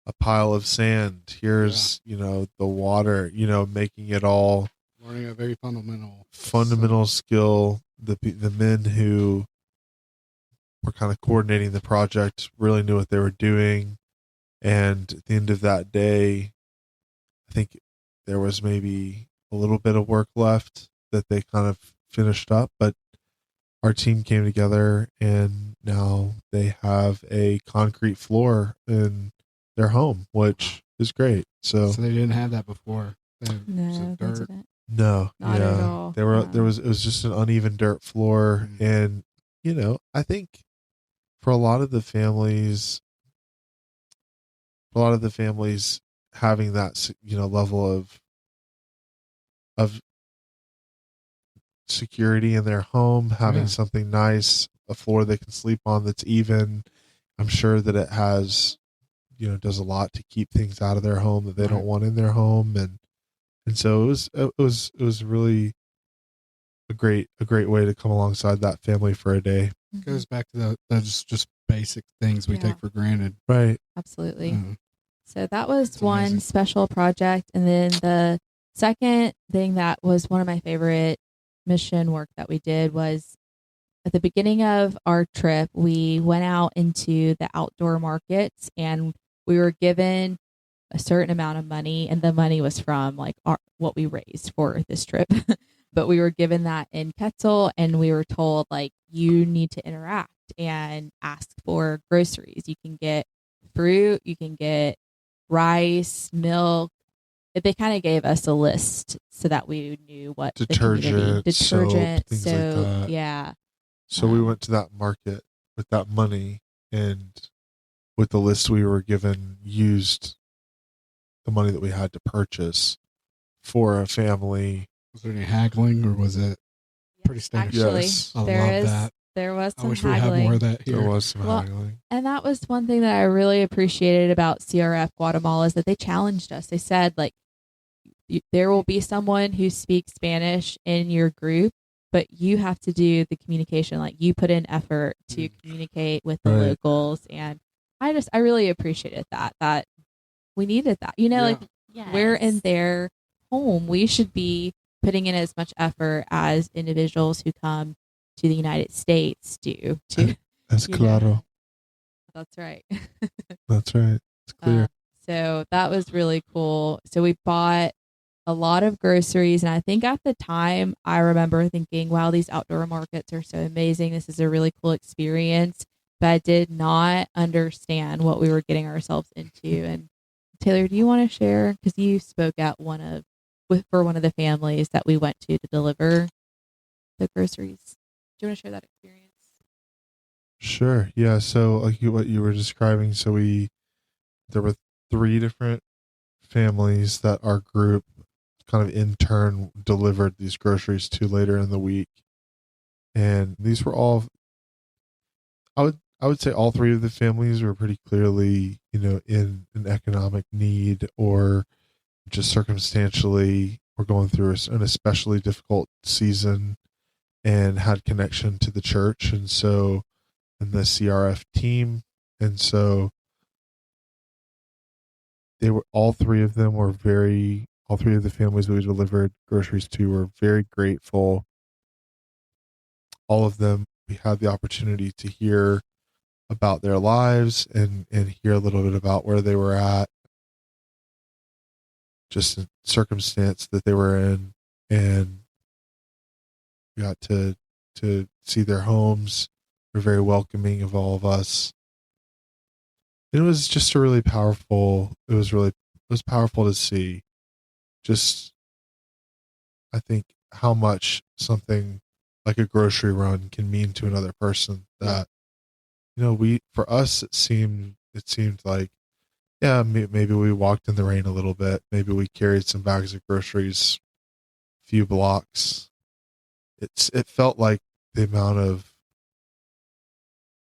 a pile of sand. Here's, the water, making it all. Learning a very fundamental skill. The men who were kind of coordinating the project, really knew what they were doing. And at the end of that day, I think there was maybe a little bit of work left that they kind of finished up, but our team came together and now they have a concrete floor in their home, which is great. So they didn't have that before. No, they dirt. didn't. no, Not at all. There were No. it was just an uneven dirt floor, Mhm. and I think for a lot of the families, having that level of security in their home, having Yeah. something nice, a floor they can sleep on that's even, I'm sure that it has does a lot to keep things out of their home that they don't Right. want in their home, and so it was really a great way to come alongside that family for a day. Mhm. Goes back to those just basic things we Yeah. take for granted. Right. Absolutely. Mhm. So that was It's one amazing. special project. And then the second thing that was one of my favorite mission work that we did was at the beginning of our trip, we went out into the outdoor markets and we were given a certain amount of money, and the money was from like what we raised for this trip. But we were given that in Quetzal, and we were told like you need to interact and ask for groceries. You can get fruit, you can get rice, milk. They kind of gave us a list so that we knew what the community Detergent, soap, things so like that. yeah. So we went to that market with that money, and with the list we were given, used the money that we had to purchase for a family. Was there any haggling, or was it pretty standard? Actually, Yes. I there love is that. there was I some wish we haggling. had more of that here. There was some Well, haggling. And that was one thing that I really appreciated about CRF Guatemala is that they challenged us. They said, like, there will be someone who speaks Spanish in your group, but you have to do the communication. Like, you put in effort to communicate with the Right. locals. And I really appreciated that we needed that. Yeah. Like, Yes. we're in their home. We should be putting in as much effort as individuals who come to the United States do. Es you know. claro. That's right. That's right. It's clear. So that was really cool. So we bought a lot of groceries. And I think at the time, I remember thinking, wow, these outdoor markets are so amazing. This is a really cool experience. But I did not understand what we were getting ourselves into. And Taylor, do you want to share? Because you spoke at for one of the families that we went to deliver the groceries. Do you want to share that experience? Sure. Yeah. So like what you were describing, there were 3 different families that our group kind of in turn delivered these groceries to later in the week. And these were all, I would say all 3 of the families were pretty clearly, in an economic need, or just circumstantially were going through an especially difficult season and had connection to the church. And the CRF team. And so all 3 of them were all 3 of the families we delivered groceries to were very grateful. All of them, we had the opportunity to hear about their lives and hear a little bit about where they were at, just the circumstance that they were in, and we got to see their homes. They're very welcoming of all of us. It was just it was powerful to see, just, I think, how much something like a grocery run can mean to another person. That, for us, it seemed like, yeah, maybe we walked in the rain a little bit. Maybe we carried some bags of groceries a few blocks. It felt like the amount of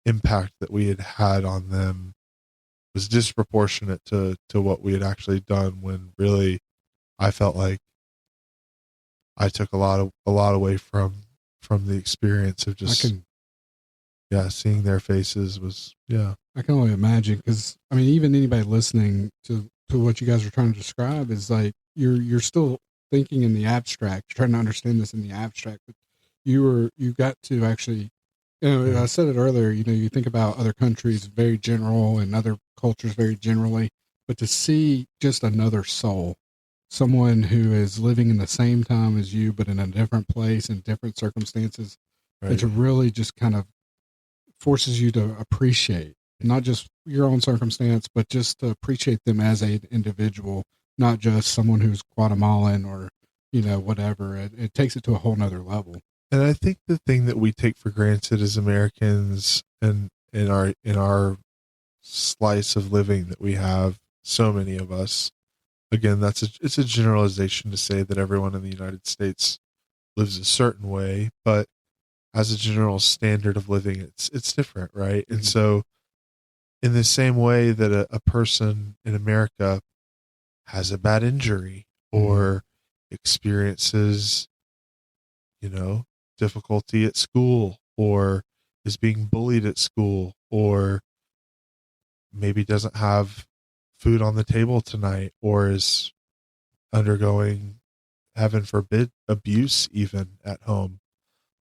impact that we had on them was disproportionate to what we had actually done, when really I felt like I took a lot away from the experience of just seeing their faces was. I can only imagine, because I mean, even anybody listening to what you guys are trying to describe is like you're still thinking in the abstract. You're trying to understand this in the abstract, but you got to actually I said it earlier, you think about other countries very general and other cultures very generally, but to see just another soul, someone who is living in the same time as you, but in a different place in different circumstances, and Right. to really just kind of forces you to appreciate not just your own circumstance, but just to appreciate them as an individual, not just someone who's Guatemalan or, whatever. It takes it to a whole nother level. And I think the thing that we take for granted as Americans and in our slice of living that we have, so many of us, again, it's a generalization to say that everyone in the United States lives a certain way, but as a general standard of living, it's different, right? Mm-hmm. And so in the same way that a person in America has a bad injury or experiences, difficulty at school, or is being bullied at school, or maybe doesn't have food on the table tonight, or is undergoing, heaven forbid, abuse even at home.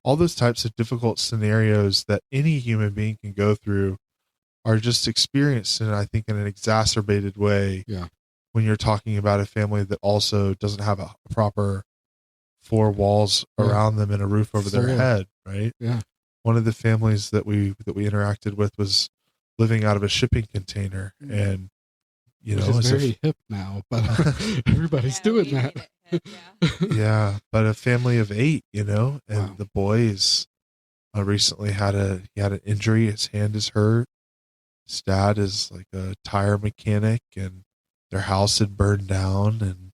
All those types of difficult scenarios that any human being can go through are just experienced in, I think, in an exacerbated way. Yeah. When you're talking about a family that also doesn't have a proper four walls around them and a roof over their head, right? Yeah. One of the families that we interacted with was living out of a shipping container, and Which is very hip now, but everybody's doing that. Yeah, but a family of 8, and Wow. the boys recently had an injury. His hand is hurt. His dad is like a tire mechanic, and their house had burned down, and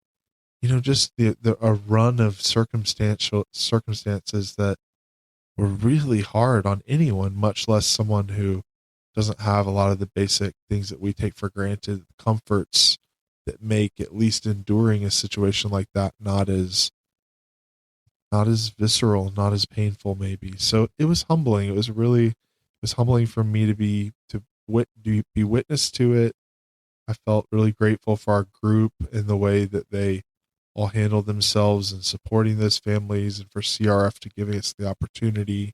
just a run of circumstances that were really hard on anyone, much less someone who doesn't have a lot of the basic things that we take for granted, comforts that make at least enduring a situation like that not as visceral, not as painful maybe. So it was humbling. It was humbling for me to be witness to it. I felt really grateful for our group and the way that they all handled themselves in supporting those families, and for CRF to giving us the opportunity.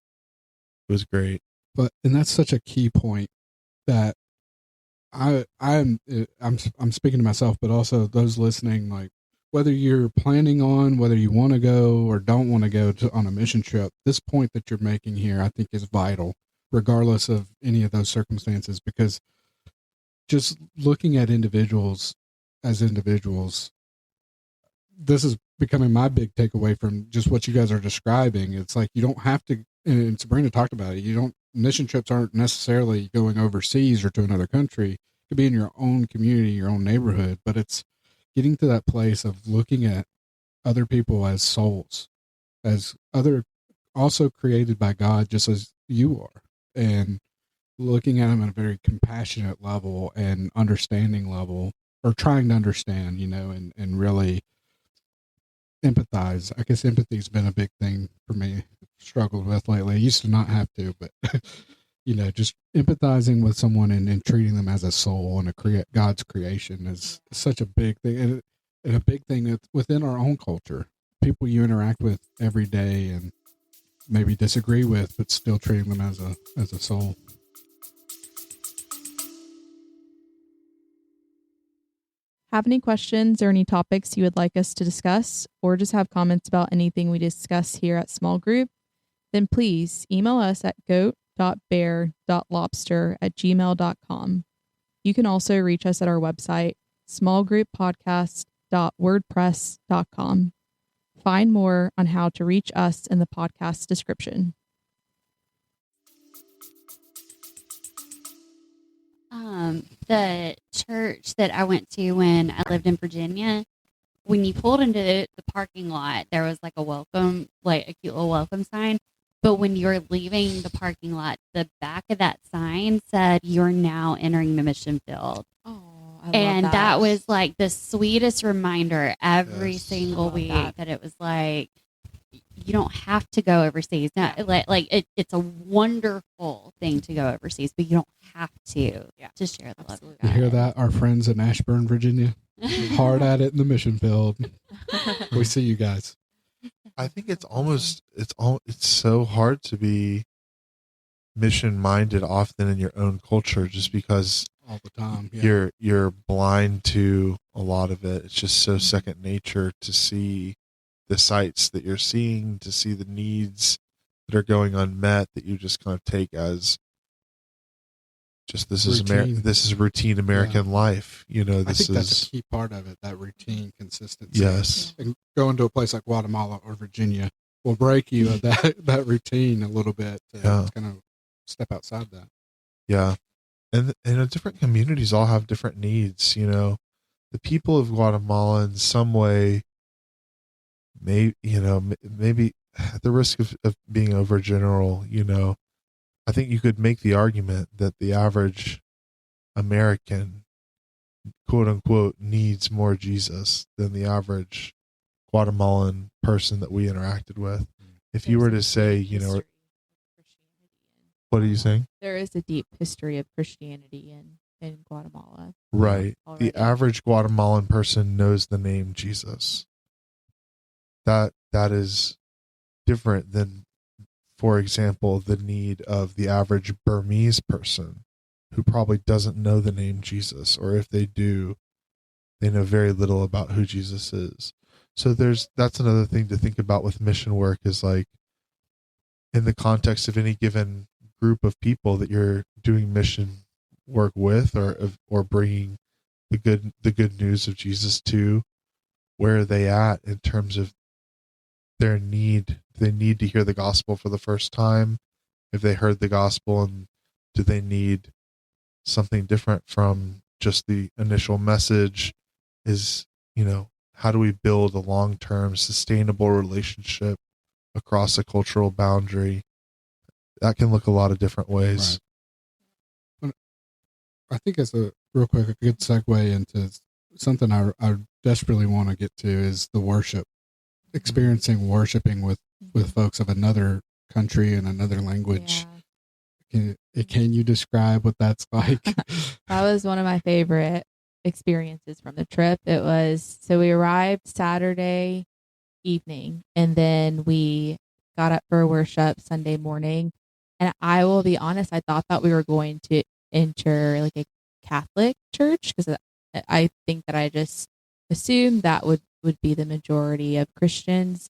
It was great. And that's such a key point that I'm speaking to myself, but also those listening, like whether you're planning on, whether you want to go or don't want to go on a mission trip, this point that you're making here, I think is vital, regardless of any of those circumstances, because just looking at individuals as individuals, this is becoming my big takeaway from just what you guys are describing. It's like you don't have to, and Sabrina talked about it, mission trips aren't necessarily going overseas or to another country. It could be in your own community, your own neighborhood, but it's getting to that place of looking at other people as souls, as also created by God, just as you are, and looking at them at a very compassionate level and understanding level, or trying to understand, and really empathize. I guess empathy's been a big thing for me, struggled with lately. I used to not have to, but just empathizing with someone and treating them as a soul and God's creation is such a big thing, and a big thing within our own culture. People you interact with every day and maybe disagree with, but still treating them as a soul. Have any questions or any topics you would like us to discuss, or just have comments about anything we discuss here at Small Group, then please email us at goat.bear.lobster@gmail.com. You can also reach us at our website, smallgrouppodcast.wordpress.com. Find more on how to reach us in the podcast description. The church that I went to when I lived in Virginia, when you pulled into the parking lot, there was like a welcome, like a cute little welcome sign. But when you're leaving the parking lot, the back of that sign said, "You're now entering the mission field." Oh, I And love that was like the sweetest reminder every Yes. single love week that. that it was like, you don't have to go overseas. Now, it's a wonderful thing to go overseas, but you don't have to share the love of Absolutely. You God. hear that, our friends in Ashburn, Virginia? Hard at it in the mission field. We see you guys. I think it's so hard to be mission minded often in your own culture, just because all the time. Yeah. you're blind to a lot of it. It's just so second nature to see the sights that you're seeing, to see the needs that are going unmet, that you just kind of take as just this Routine. this is routine American life. You know, I this think is that's a key part of it, that routine consistency. yes. And going to a place like Guatemala or Virginia will break you of that routine a little bit to kind of step outside that. Yeah. And different communities all have different needs. You know, the people of Guatemala in some way, maybe at the risk of being overgeneral, you know, I think you could make the argument that the average American, quote unquote, needs more Jesus than the average Guatemalan person that we interacted with. If you were to say, you know, what are you saying? There is a deep history of Christianity in Guatemala. Right. Already. The average Guatemalan person knows the name Jesus. That is different than, for example, the need of the average Burmese person who probably doesn't know the name Jesus, or if they do, they know very little about who Jesus is. So that's another thing to think about with mission work, is like, in the context of any given group of people that you're doing mission work with, or bringing the good news of Jesus to, where are they at in terms of their need? Do they need to hear the gospel for the first time? If they heard the gospel, and do they need something different from just the initial message? Is, you know, how do we build a long-term sustainable relationship across a cultural boundary? That can look a lot of different ways. Right. I think it's a good segue into something I desperately want to get to, is the worship, experiencing worshiping with folks of another country and another language. Yeah. Can you describe what that's like? That was one of my favorite experiences from the trip. So we arrived Saturday evening, and then we got up for worship Sunday morning. And I will be honest, I thought that we were going to enter like a Catholic church, because I think that I just assumed that would be the majority of Christians.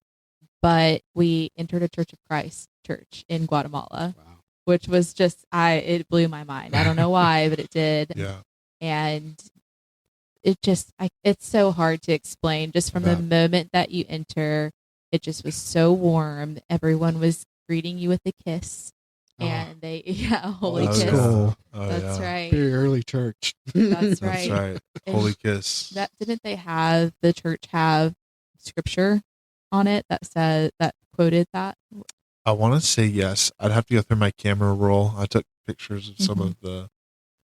But we entered a Church of Christ church in Guatemala. Wow. Which was just, it blew my mind. I don't know why, but it did. Yeah. And it's so hard to explain. Just from the moment that you enter, it just was so warm. Everyone was greeting you with a kiss. And holy kiss. Cool. That's right. Very early church. That's right. That's right. Holy kiss. Didn't the church have scripture on it that quoted that? I want to say yes. I'd have to go through my camera roll. I took pictures of some of the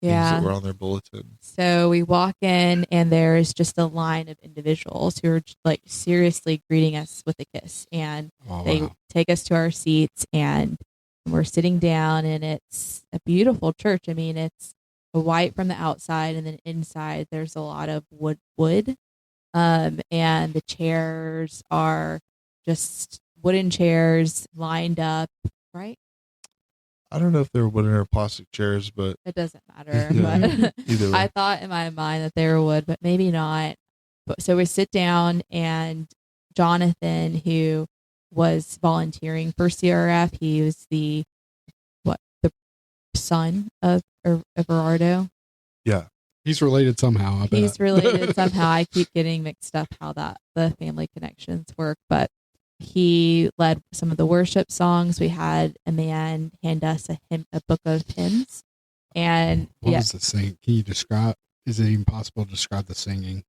things that were on their bulletin. So we walk in, and there is just a line of individuals who are like seriously greeting us with a kiss, and they take us to our seats, and we're sitting down, and it's a beautiful church. I mean, it's white from the outside, and then inside there's a lot of wood, and the chairs are just wooden chairs lined up, right? I don't know if they were wooden or plastic chairs, but it doesn't matter. But either way. I thought in my mind that they were wood, but maybe not. But so we sit down, and Jonathan, who was volunteering for CRF, he was the son of Gerardo. Yeah, he's related somehow. He's related somehow. I keep getting mixed up how the family connections work, but he led some of the worship songs. We had a man hand us a book of hymns, and what was the singing? Can you describe? Is it even possible to describe the singing?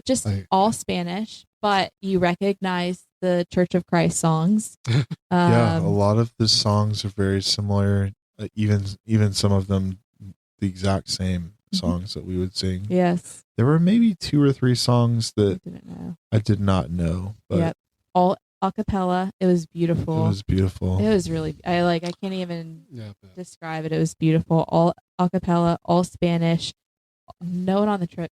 Just all Spanish, but you recognize the Church of Christ songs. Yeah, a lot of the songs are very similar. Even some of them, the exact same songs that we would sing. Yes, there were maybe 2 or 3 songs that I did not know. But yep, all a cappella. It was beautiful. It was beautiful. It was really. I can't even describe it. It was beautiful. All a cappella, all Spanish. No one on the trip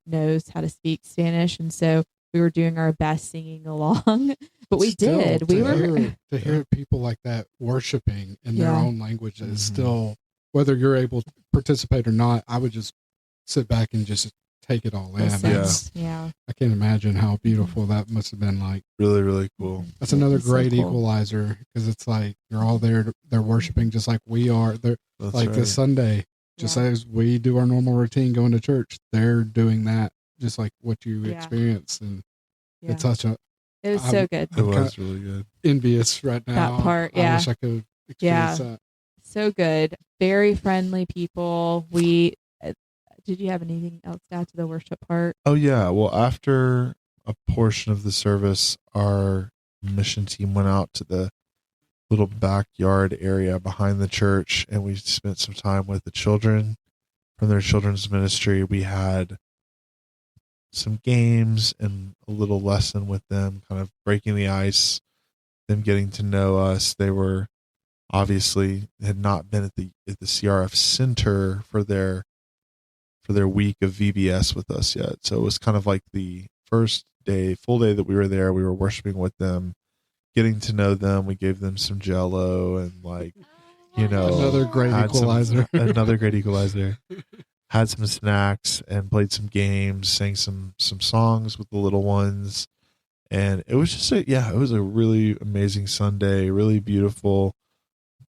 knows how to speak Spanish, and so we were doing our best singing along, but we Still, did. We were to hear people like that worshiping in their Yeah. own language is Mhm. still, whether you're able to participate or not, I would just sit back and just take it all in. listen. That's- Yeah. I can't imagine how beautiful that must have been like. Really, really cool. That's It another was so great cool. equalizer, because it's like you're all there. They're worshiping just like we are. They're That's like right. this Sunday, just Yeah. as we do our normal routine going to church. They're doing that just like what you Yeah. experience, and Yeah. it's such a It was I'm- so good. It I'm was really good. envious right now. That part, I yeah. wish I could experience that. So good. Very friendly people. We did you have anything else to add to the worship part? Oh yeah. Well, after a portion of the service, our mission team went out to the little backyard area behind the church, and we spent some time with the children from their children's ministry. We had some games and a little lesson with them, kind of breaking the ice, them getting to know us. They were obviously had not been at the CRF center for their week of VBS with us yet. So it was kind of like the first day, full day that we were there. We were worshiping with them, getting to know them. We gave them some Jello and Another great had some- equalizer. another great equalizer. Had some snacks and played some games, sang some songs with the little ones. And it was just it was a really amazing Sunday, really beautiful.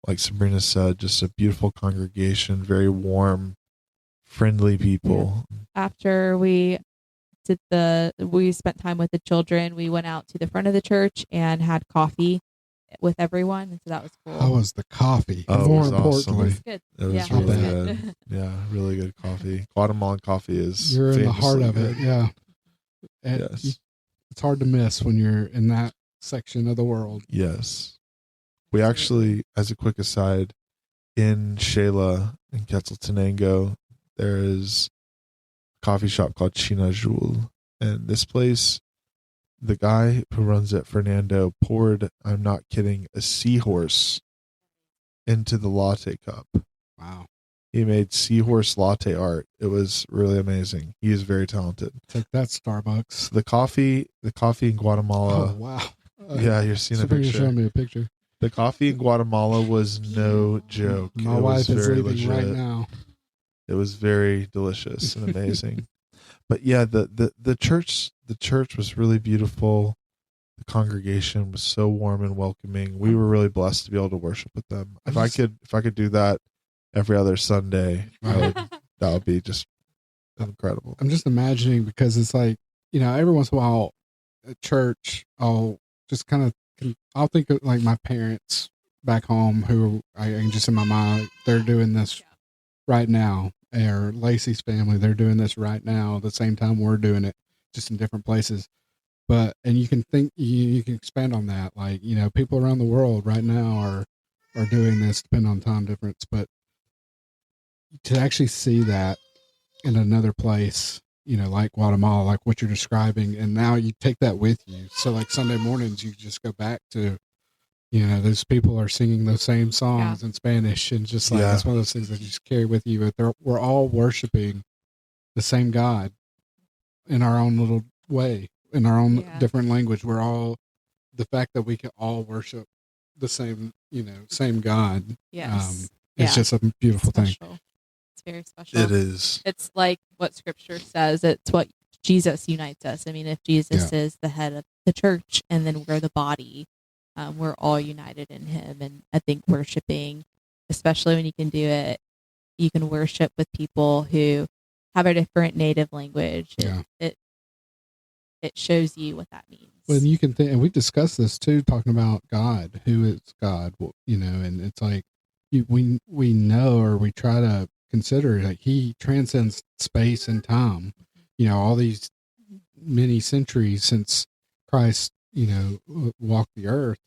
Like Sabrina said, just a beautiful congregation, very warm, friendly people. After we spent time with the children, we went out to the front of the church and had coffee with everyone, and so that was cool. How was the coffee? Oh, it More was awesome. It importantly, was good. It was Yeah, it was really good. good. Yeah, really good coffee. Guatemalan coffee is you're in the heart famously of it. good. Yeah. And Yes. it's hard to miss when you're in that section of the world. Yes. We actually, as a quick aside, in Shayla in Quetzaltenango, there is a coffee shop called China Jul. And this place, the guy who runs it, Fernando, poured, I'm not kidding, a seahorse into the latte cup. Wow. He made seahorse latte art. It was really amazing. He is very talented. Take that, Starbucks. So the coffee in Guatemala. Oh, wow. Yeah, you're seeing a Sabrina picture. showed me a picture. The coffee in Guatemala was no joke. My It wife was is very leaving right legit. now. It was very delicious and amazing. But yeah, the church was really beautiful. The congregation was so warm and welcoming. We were really blessed to be able to worship with them. If I could do that every other Sunday, that would be just incredible. I'm just imagining, because it's like, every once in a while at church, I'll just I'll think of like my parents back home, who I can just in my mind, they're doing this right now, or Lacey's family, they're doing this right now at the same time we're doing it, just in different places. And you can think, you can expand on that, like, people around the world right now are doing this, depending on time difference, but to actually see that in another place, like Guatemala, like what you're describing, and now you take that with you. So like Sunday mornings, you just go back to, those people are singing those same songs in Spanish, and just like, that's one of those things that you just carry with you. But we're all worshiping the same God in our own little way, in our own different language. We're all, the fact that we can all worship the same, same God. Yes. It's just a beautiful thing. It's very special. It is. It's like what Scripture says. It's what Jesus unites us. I mean, if Jesus is the head of the church, and then we're the body, we're all united in Him. And I think worshiping, especially when you can do it, you can worship with people who have a different native language. It shows you what that means. Well, you can think, and we discussed this too, talking about God, who is God, and it's like we know, or we try to consider, like, He transcends space and time. All these many centuries since Christ, walked the earth,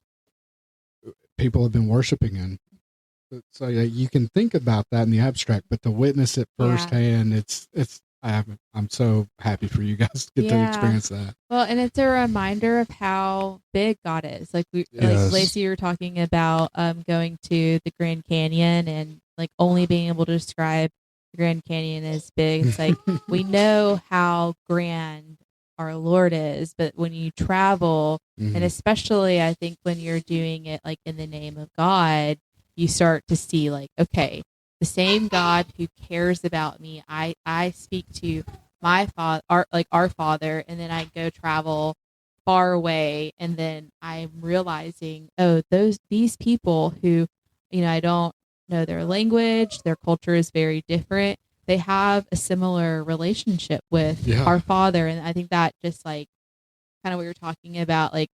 people have been worshiping Him. So you can think about that in the abstract, but to witness it firsthand, it's. I'm so happy for you guys to get to experience that. Well, and it's a reminder of how big God is. Like like Lacey, you were talking about going to the Grand Canyon, and like only being able to describe the Grand Canyon as big. It's like we know how grand our Lord is. But when you travel, and Mhm. especially I think when you're doing it like in the name of God, you start to see like, okay, the same God who cares about me, I speak to my father, our Father, and then I go travel far away, and then I'm realizing, oh, these people who, I don't know their language, their culture is very different. They have a similar relationship with Yeah. our Father, and I think that just like kind of what you're talking about, like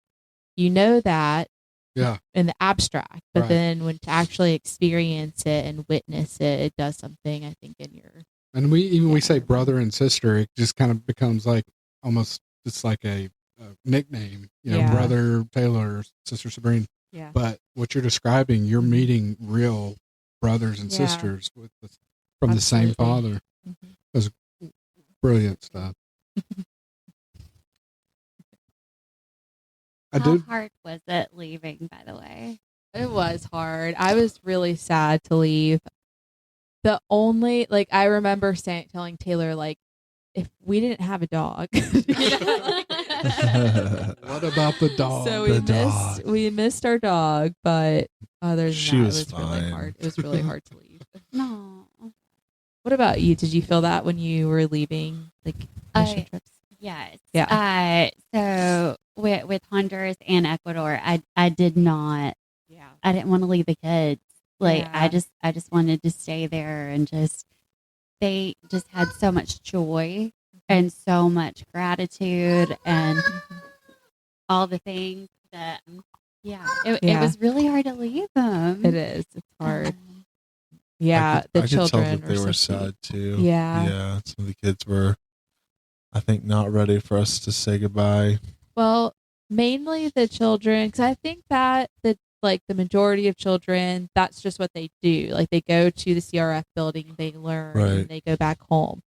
that Yeah. in the abstract, but Right. then when to actually experience it and witness it, it does something, I think, in your And we say brother and sister, it just kind of becomes like almost just like a nickname, Yeah. brother Taylor, sister Sabrina. yeah. But what you're describing, you're Mhm. meeting real brothers and Yeah. sisters from the same Absolutely. father. Mhm. That's brilliant stuff. I How did. hard was it leaving, by the way? It was hard. I was really sad to leave. The only like I remember telling Taylor like if we didn't have a dog, What about the dog? so The we missed our dog, but other than She that, was it was really fine. hard. It was really hard to leave. No. What about you? Did you feel that when you were leaving, like mission trips? Yes. Yeah. So with Honduras and Ecuador, I did not. Yeah. I didn't want to leave the kids. Like Yeah. I just wanted to stay there and they just had so much joy and so much gratitude and all the things that it Yeah. was really hard to leave them. It is. It's hard. Um, Yeah. I The could tell children that they so were sweet. sad too. Yeah. Yeah. Some of the kids were, I think, not ready for us to say goodbye. Well, mainly the children, because I think that the majority of children, that's just what they do. Like they go to the CRF building, they learn, Right. and they go back home.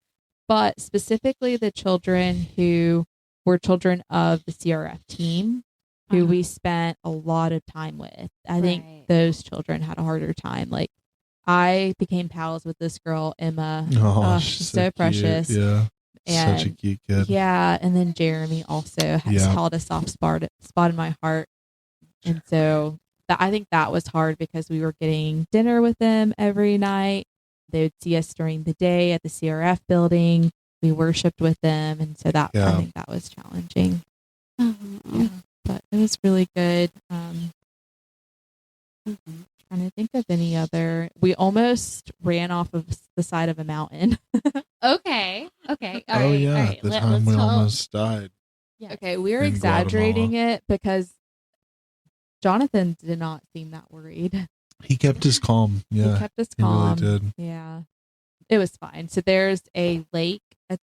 But specifically, the children who were children of the CRF team, who we spent a lot of time with, I think Right. those children had a harder time. Like I became pals with this girl, Emma. Oh, She's so cute. precious. Yeah. Such a And cute kid. yeah, and then Jeremy also has Yeah. held a soft spot in my heart, and so I think that was hard because we were getting dinner with them every night. They would see us during the day at the CRF building. We worshipped with them, and so that Yeah. I think that was challenging. uh-huh. Yeah, but it was really good. Mhm. Trying to think of any other. We almost ran off of the side of a mountain. Okay. All Oh, right. yeah. All right. The Let's time we tell. almost died. Yes. Okay, we were In exaggerating it because Jonathan did not seem that worried. He kept his calm. Yeah. He kept us he really calm. did. Yeah, it was fine. So there's a lake, how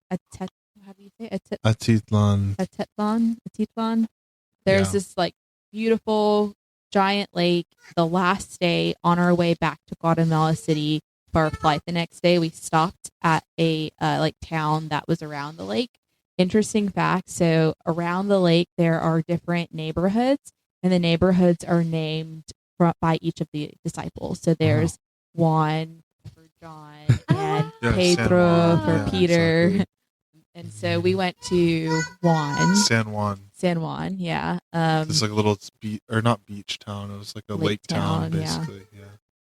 do you say it? Atitlan. Atitlan. There's Yeah. this like beautiful giant lake. The last day on our way back to Guatemala City for our flight the next day, we stopped at a like town that was around the lake. Interesting fact. So around the lake, there are different neighborhoods, and the neighborhoods are named by each of the disciples. So there's Juan for John and Yeah, San Pedro Juan. for Yeah, Peter. exactly. And so we went to Juan. San Juan. San Juan, yeah. It's like a little not beach town. It was like a lake town, yeah. basically. Yeah.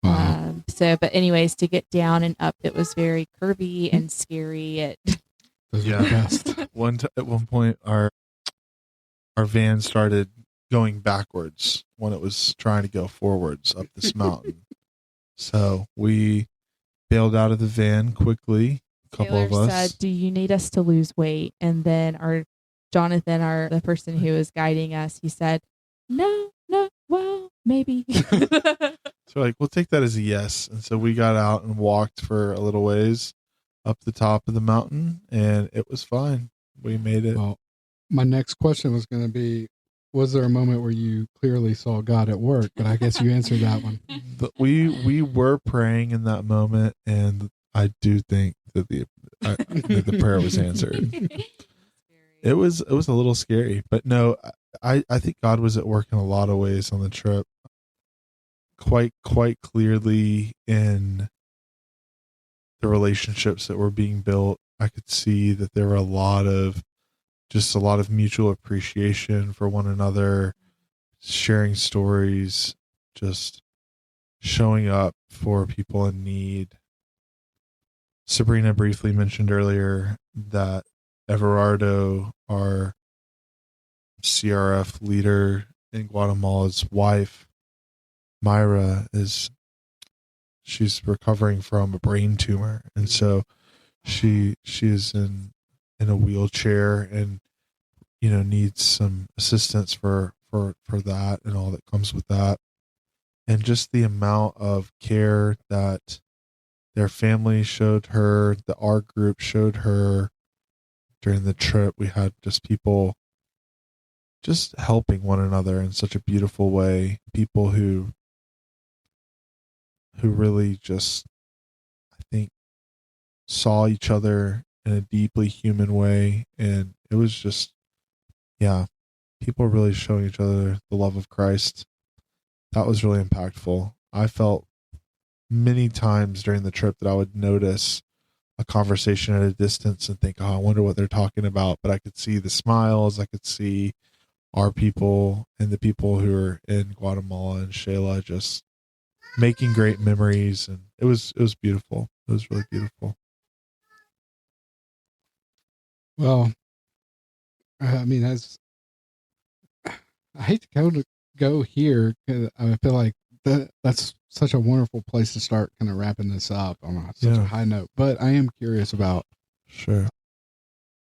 Wow. But anyways, to get down and up, it was very curvy and scary. Those Yeah. are the best. At one point, our van started going backwards when it was trying to go forwards up this mountain. So we bailed out of the van quickly. A couple Taylor of us. said, "Do you need us to lose weight?" And then Jonathan, the person who was guiding us, he said, "No, well, maybe." So like, we'll take that as a yes. And so we got out and walked for a little ways up the top of the mountain, and it was fine. We made it. Well, my next question was going to be, was there a moment where you clearly saw God at work? But I guess you answered that one. But we were praying in that moment, and I do think that the prayer was answered. It was a little scary, but no, I think God was at work in a lot of ways on the trip. Quite clearly in the relationships that were being built. I could see that there were a lot of just a lot of mutual appreciation for one another, sharing stories, just showing up for people in need. Sabrina briefly mentioned earlier that Everardo, our CRF leader in Guatemala's wife, Myra, she's recovering from a brain tumor, and so she is in a wheelchair, and needs some assistance for that and all that comes with that, and just the amount of care that their family showed her, that our group showed her during the trip. We had just people just helping one another in such a beautiful way. People who really just, I think, saw each other in a deeply human way. And it was just, yeah, people really showing each other the love of Christ. That was really impactful. I felt many times during the trip that I would notice a conversation at a distance and think, oh, I wonder what they're talking about. But I could see the smiles. I could see our people and the people who are in Guatemala and Shayla just making great memories. And it was beautiful. It was really beautiful. Well, I mean, I hate to go here, 'cause I feel like that's such a wonderful place to start kind of wrapping this up on such a high note. But I am curious about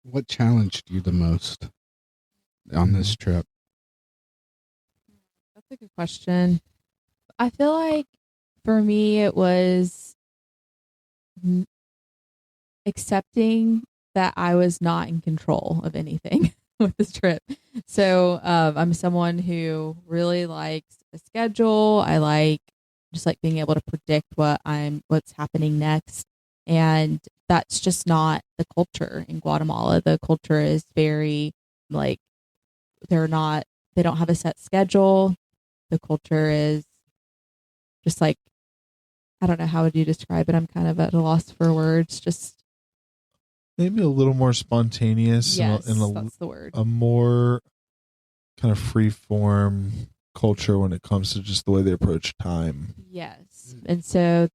what challenged you the most on this trip. That's a good question. I feel like for me, it was accepting that I was not in control of anything with this trip. So I'm someone who really likes a schedule. I like being able to predict what's happening next. And that's just not the culture in Guatemala. The culture is very they don't have a set schedule. The culture is just I don't know, how would you describe it? I'm kind of at a loss for words. Just maybe a little more spontaneous. Yes, and that's the word. A more kind of free form culture when it comes to just the way they approach time. Yes. And so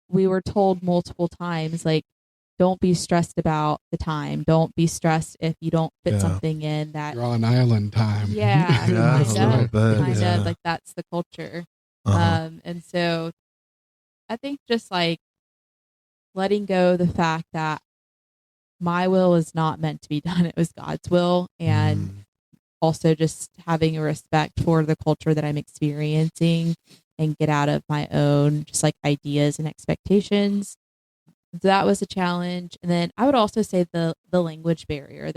we were told multiple times, don't be stressed about the time. Don't be stressed if you don't fit something in that. You're on island time. Yeah, a little bit. kind of that's the culture. And so I think just letting go the fact that my will is not meant to be done. It was God's will. And also just having a respect for the culture that I'm experiencing and get out of my own ideas and expectations. So that was a challenge. And then I would also say the language barrier.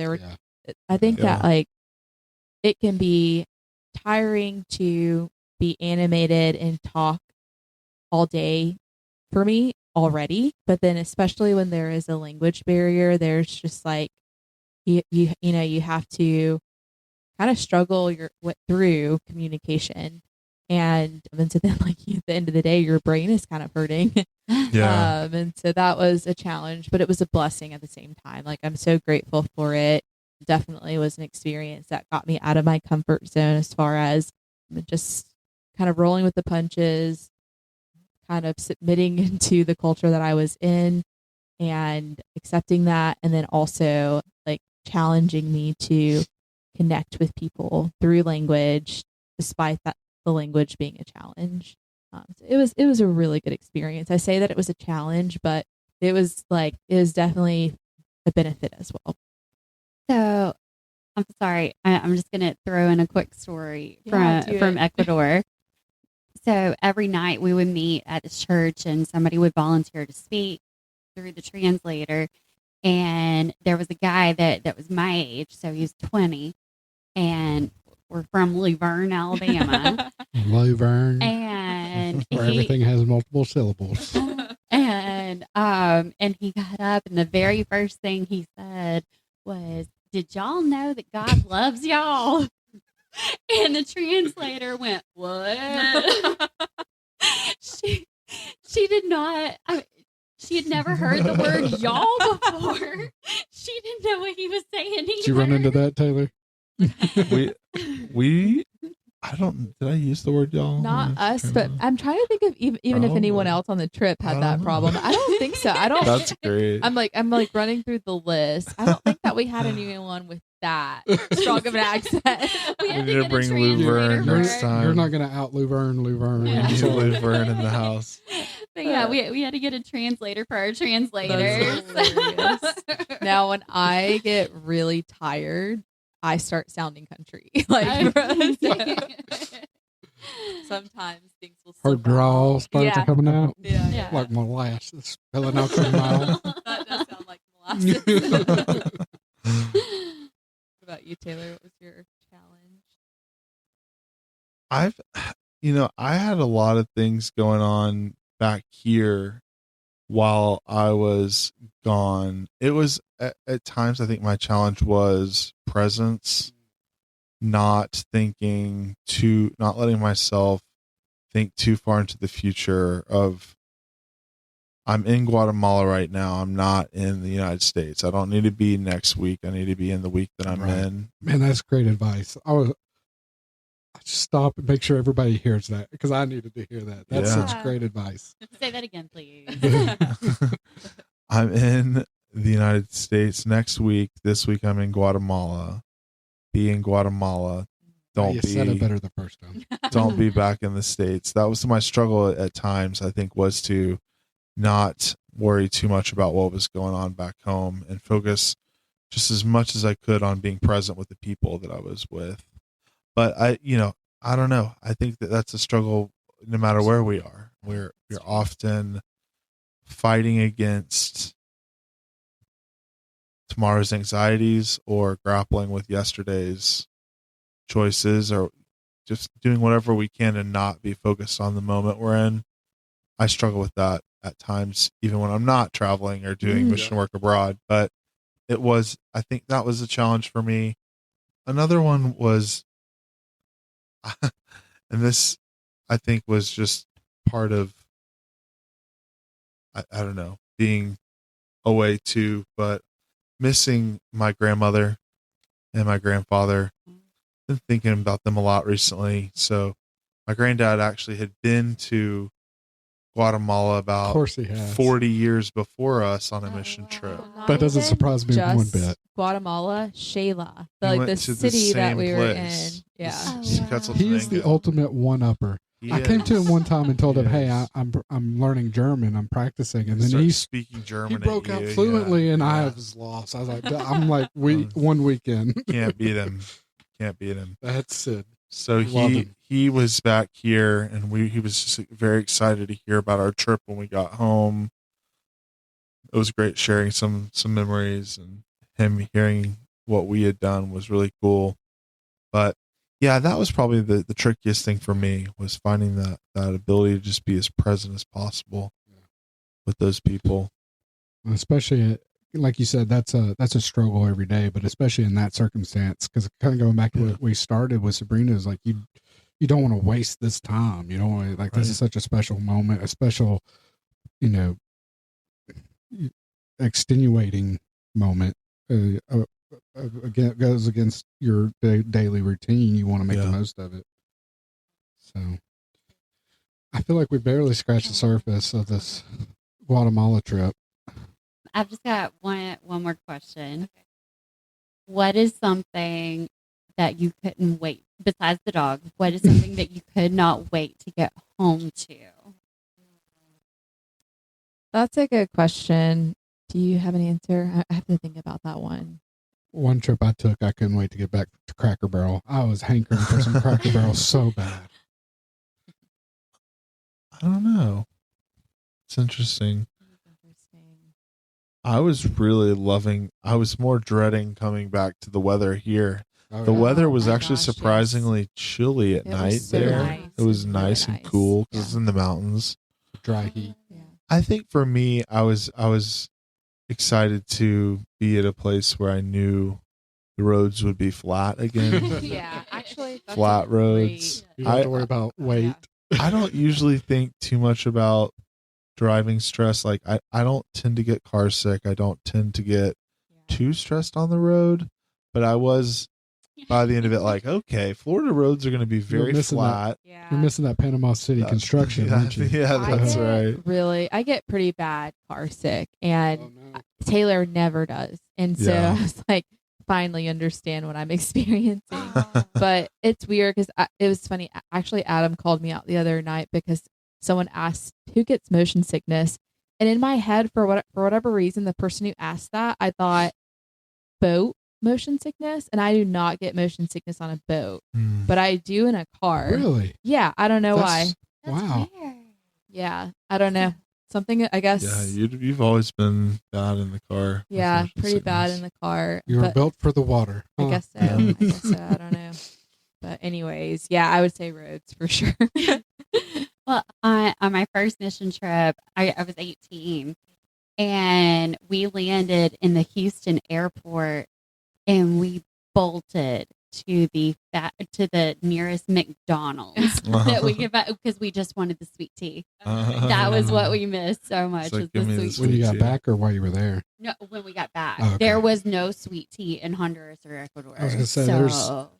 I think that it can be tiring to be animated and talk all day for me already, but then especially when there is a language barrier, there's just you have to kind of struggle through communication, and so then at the end of the day your brain is kind of hurting. And so that was a challenge, but it was a blessing at the same time. I'm so grateful for it. Definitely was an experience that got me out of my comfort zone as far as just kind of rolling with the punches, kind of submitting into the culture that I was in and accepting that. And then also challenging me to connect with people through language, despite that the language being a challenge. So it was a really good experience. I say that it was a challenge, but it was definitely a benefit as well. So I'm sorry. I'm just going to throw in a quick story from Ecuador. So every night we would meet at the church and somebody would volunteer to speak through the translator. And there was a guy that was my age. So he was 20 and we're from Luverne, Alabama. Luverne. And where everything has multiple syllables. And he got up and the very first thing he said was, "Did y'all know that God loves y'all?" And the translator went, "What?" She did not. She had never heard the word "y'all" before. She didn't know what he was saying Did you run into that, Taylor? we I don't did I use the word y'all? Not I'm us, trying but to- I'm trying to think of even if anyone Probably. else on the trip I had don't that know. problem. I don't think so. I don't. That's great. I'm like running through the list. I don't think that we had anyone with that strong of an accent. We We had need to to get a bring translator Luverne for next it. time. You're not going to out Luverne. Yeah. We need Luverne in the house. But yeah, we had to get a translator for our translators. hilarious. Now, when I get really tired, I start sounding country. Like sometimes things will Her slip drawl out. starts Yeah. coming out Yeah. Yeah. like molasses spilling out your mouth. That does sound like molasses. What about you, Taylor? What was your challenge? I had a lot of things going on back here while I was gone. It was at times, I think my challenge was presence, not letting myself think too far into the future of I'm in Guatemala right now. I'm not in the United States. I don't need to be next week. I need to be in the week that I'm Right. in. Man, that's great advice. I just stop and make sure everybody hears that because I needed to hear that. That's Yeah. such great advice. Say that again, please. I'm in the United States next week. This week I'm in Guatemala. Be in Guatemala. You said it better the first time. Don't be back in the States. That was my struggle at times, I think, was to not worry too much about what was going on back home and focus just as much as I could on being present with the people that I was with. But I don't know. I think that's a struggle no matter where we are. We're often fighting against tomorrow's anxieties or grappling with yesterday's choices or just doing whatever we can to not be focused on the moment we're in. I struggle with that at times, even when I'm not traveling or doing mission work abroad. But I think that was a challenge for me. Another one was, and this I think was just part of, I don't know, being away too, but missing my grandmother and my grandfather. Been thinking about them a lot recently. So my granddad actually had been to Guatemala Of about course he has. 40 years before us on a mission trip. That doesn't surprise me one Just bit. Guatemala, Shayla, He like went the to the city that same we were place. in. Yeah. Oh, This- wow. Quetzaltenango. He is the ultimate one-upper. He I came to is. him one time and told him, He "Hey, is. I'm learning German. I'm practicing." And then Started he speaking German. broke at out you, fluently, yeah. and I Yeah. was lost. I was like, one weekend. Can't beat him. Can't beat him. That's it. So Love him. he was back here, and he was just very excited to hear about our trip when we got home. It was great sharing some memories, and him hearing what we had done was really cool. But yeah, that was probably the trickiest thing for me, was finding that ability to just be as present as possible with those people. Especially like you said, that's a struggle every day, but especially in that circumstance, because kind of going back to what we started with Sabrina, is like you don't want to waste this time. You don't want to, like, this is such a special moment, a special, extenuating moment. Again, it goes against your daily routine. You want to make the most of it. So I feel like we barely scratched the surface of this Guatemala trip. I've just got one more question. Okay. What is something that you couldn't wait, besides the dog, what is something that you could not wait to get home to? That's a good question. Do you have an answer? I have to think about that one. One trip I took, I couldn't wait to get back to Cracker Barrel. I was hankering for some Cracker Barrel so bad. I don't know. It's interesting. I was more dreading coming back to the weather here. Oh, The yeah. weather was my actually gosh, yes. surprisingly chilly at It was night so there. nice. It was Really nice and nice. cool because it's Yeah. in the mountains. Dry heat. Yeah. I think for me, I was excited to be at a place where I knew the roads would be flat again. Yeah, actually, that's Flat a roads. great- You don't have to worry about weight. I don't usually think too much about driving stress. Like I don't tend to get car sick. I don't tend to get too stressed on the road, but I was by the end of it like, okay, Florida roads are going to be very missing flat. Yeah. You're missing that Panama City construction, yeah, aren't you? Yeah, I that's get right. I get pretty bad car sick, and Oh, no. Taylor never does. And so Yeah. I was like, finally understand what I'm experiencing. But it's weird because it was funny. Actually, Adam called me out the other night because someone asked who gets motion sickness. And in my head, for whatever reason, the person who asked that, I thought boat motion sickness. And I do not get motion sickness on a boat, but I do in a car. Really? Yeah. I don't know why. Wow. Yeah. I don't know. Something, I guess. Yeah, you've always been bad in the car. with Yeah, motion pretty bad sickness. in the car. You were but built for the water. I huh? guess so. I guess so. I don't know. But anyways, yeah, I would say roads for sure. Well, on my first mission trip, I was 18, and we landed in the Houston airport, and we bolted to the nearest McDonald's that we could because we just wanted the sweet tea. That was what we missed so much. like, Was give me the the sweet When tea. you got tea. back or while you were there? No, when we got back, Oh, okay. there was no sweet tea in Honduras or Ecuador. I was gonna say, so,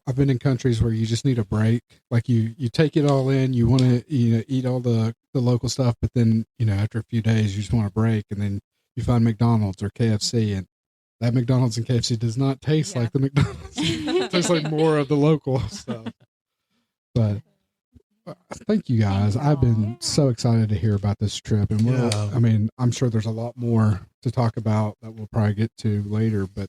I've been in countries where you just need a break. Like you take it all in. You want to eat all the local stuff, but then after a few days you just want a break, and then you find McDonald's or KFC, and that McDonald's and KFC does not taste Yeah. like the McDonald's. It tastes like more of the local stuff. But thank you guys. I've been so excited to hear about this trip, and Yeah. I mean, I'm sure there's a lot more to talk about that we'll probably get to later. But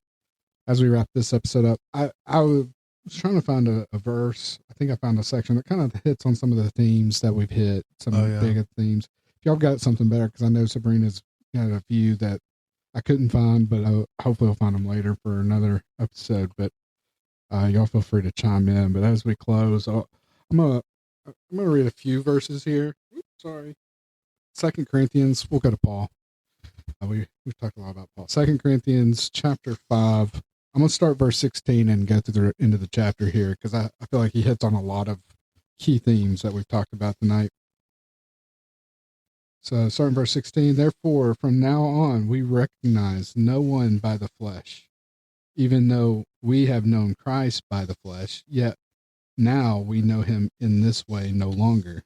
as we wrap this episode up, I was trying to find a verse. I think I found a section that kind of hits on some of the themes that we've hit, some Oh, yeah. bigger themes. If y'all got something better, because I know Sabrina's got a few that I couldn't find, but hopefully we'll find them later for another episode. But y'all feel free to chime in. But as we close, I'm gonna read a few verses here. Oops, sorry. 2 Corinthians. We'll go to Paul. We've talked a lot about Paul. 2 Corinthians chapter 5. I'm going to start verse 16 and go through the end of the chapter here because I feel like he hits on a lot of key themes that we've talked about tonight. So starting verse 16, therefore from now on we recognize no one by the flesh. Even though we have known Christ by the flesh, yet now we know him in this way no longer.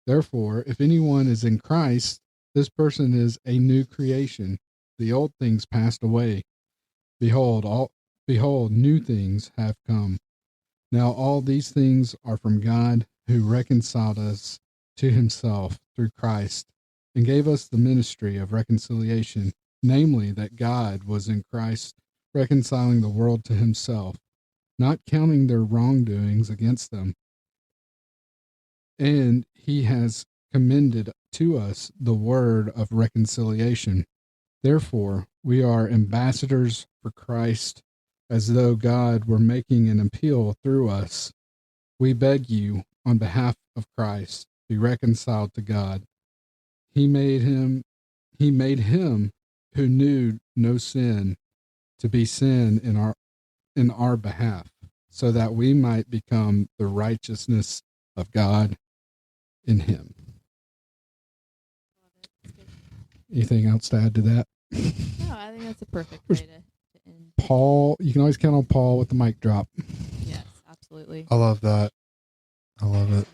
Therefore, if anyone is in Christ, this person is a new creation. The old things passed away. Behold, new things have come. Now all these things are from God, who reconciled us to himself through Christ and gave us the ministry of reconciliation, namely that God was in Christ reconciling the world to himself, not counting their wrongdoings against them. And he has commended to us the word of reconciliation. Therefore, we are ambassadors for Christ, as though God were making an appeal through us. We beg you, on behalf of Christ, be reconciled to God. He made him who knew no sin to be sin in our behalf, so that we might become the righteousness of God in him. Anything else to add to that? No, I think that's a perfect way to end. Paul, you can always count on Paul with the mic drop. Yes, absolutely. I love that. I love it.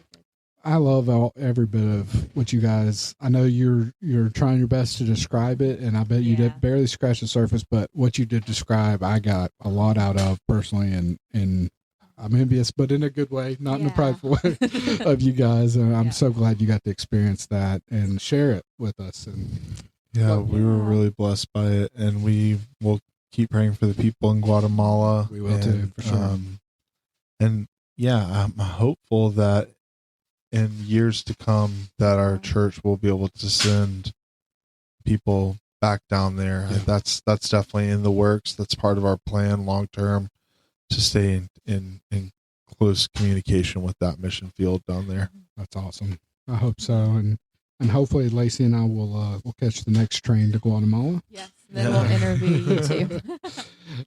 I love every bit of what you guys. I know you're trying your best to describe it, and I bet you Yeah. did barely scratch the surface. But what you did describe, I got a lot out of personally, and I'm envious, but in a good way, not in a Yeah. prideful way, of you guys. And I'm Yeah. so glad you got to experience that and share it with us. And Yeah, Well, we were yeah. really blessed by it, and we will keep praying for the people in Guatemala. We will too, for sure. And yeah, I'm hopeful that in years to come that our church will be able to send people back down there. Yeah. That's definitely in the works. That's part of our plan long term to stay in close communication with that mission field down there. that's awesome. I hope so, and hopefully Lacey and I will catch the next train to Guatemala. Yes, and then we'll interview you too.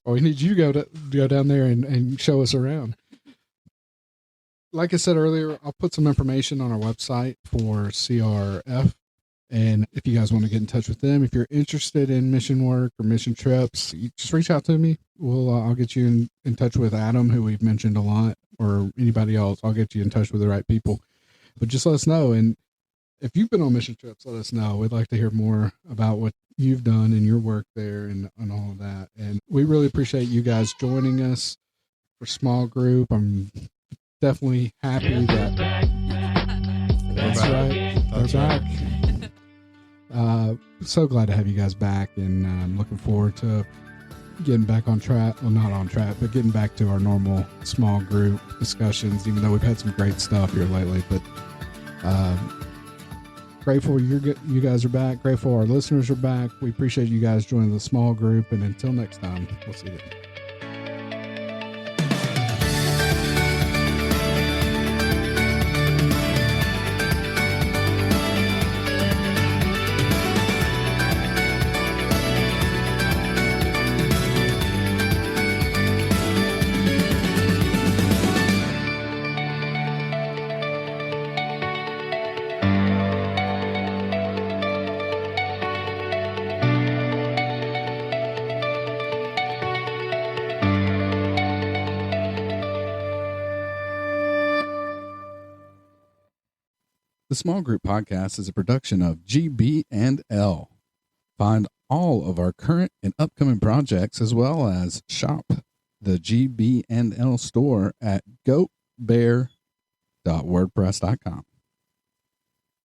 Or we need you to go down there and show us around. Like I said earlier, I'll put some information on our website for CRF, And if you guys want to get in touch with them, if you're interested in mission work or mission trips, you just reach out to me. I'll get you in touch with Adam, who we've mentioned a lot, or anybody else. I'll get you in touch with the right people. But just let us know. And if you've been on mission trips, let us know. We'd like to hear more about what you've done in your work there and all of that. And we really appreciate you guys joining us for small group. I'm definitely happy that that's right. That's They're right. back. So glad to have you guys back, and I'm looking forward to getting back on track. Well, not on track, but getting back to our normal small group discussions, even though we've had some great stuff here lately. But grateful you guys are back. Grateful our listeners are back. We appreciate you guys joining the small group. And until next time, we'll see you. The Small Group Podcast is a production of GB&L. Find all of our current and upcoming projects, as well as shop the GB&L store at goatbear.wordpress.com.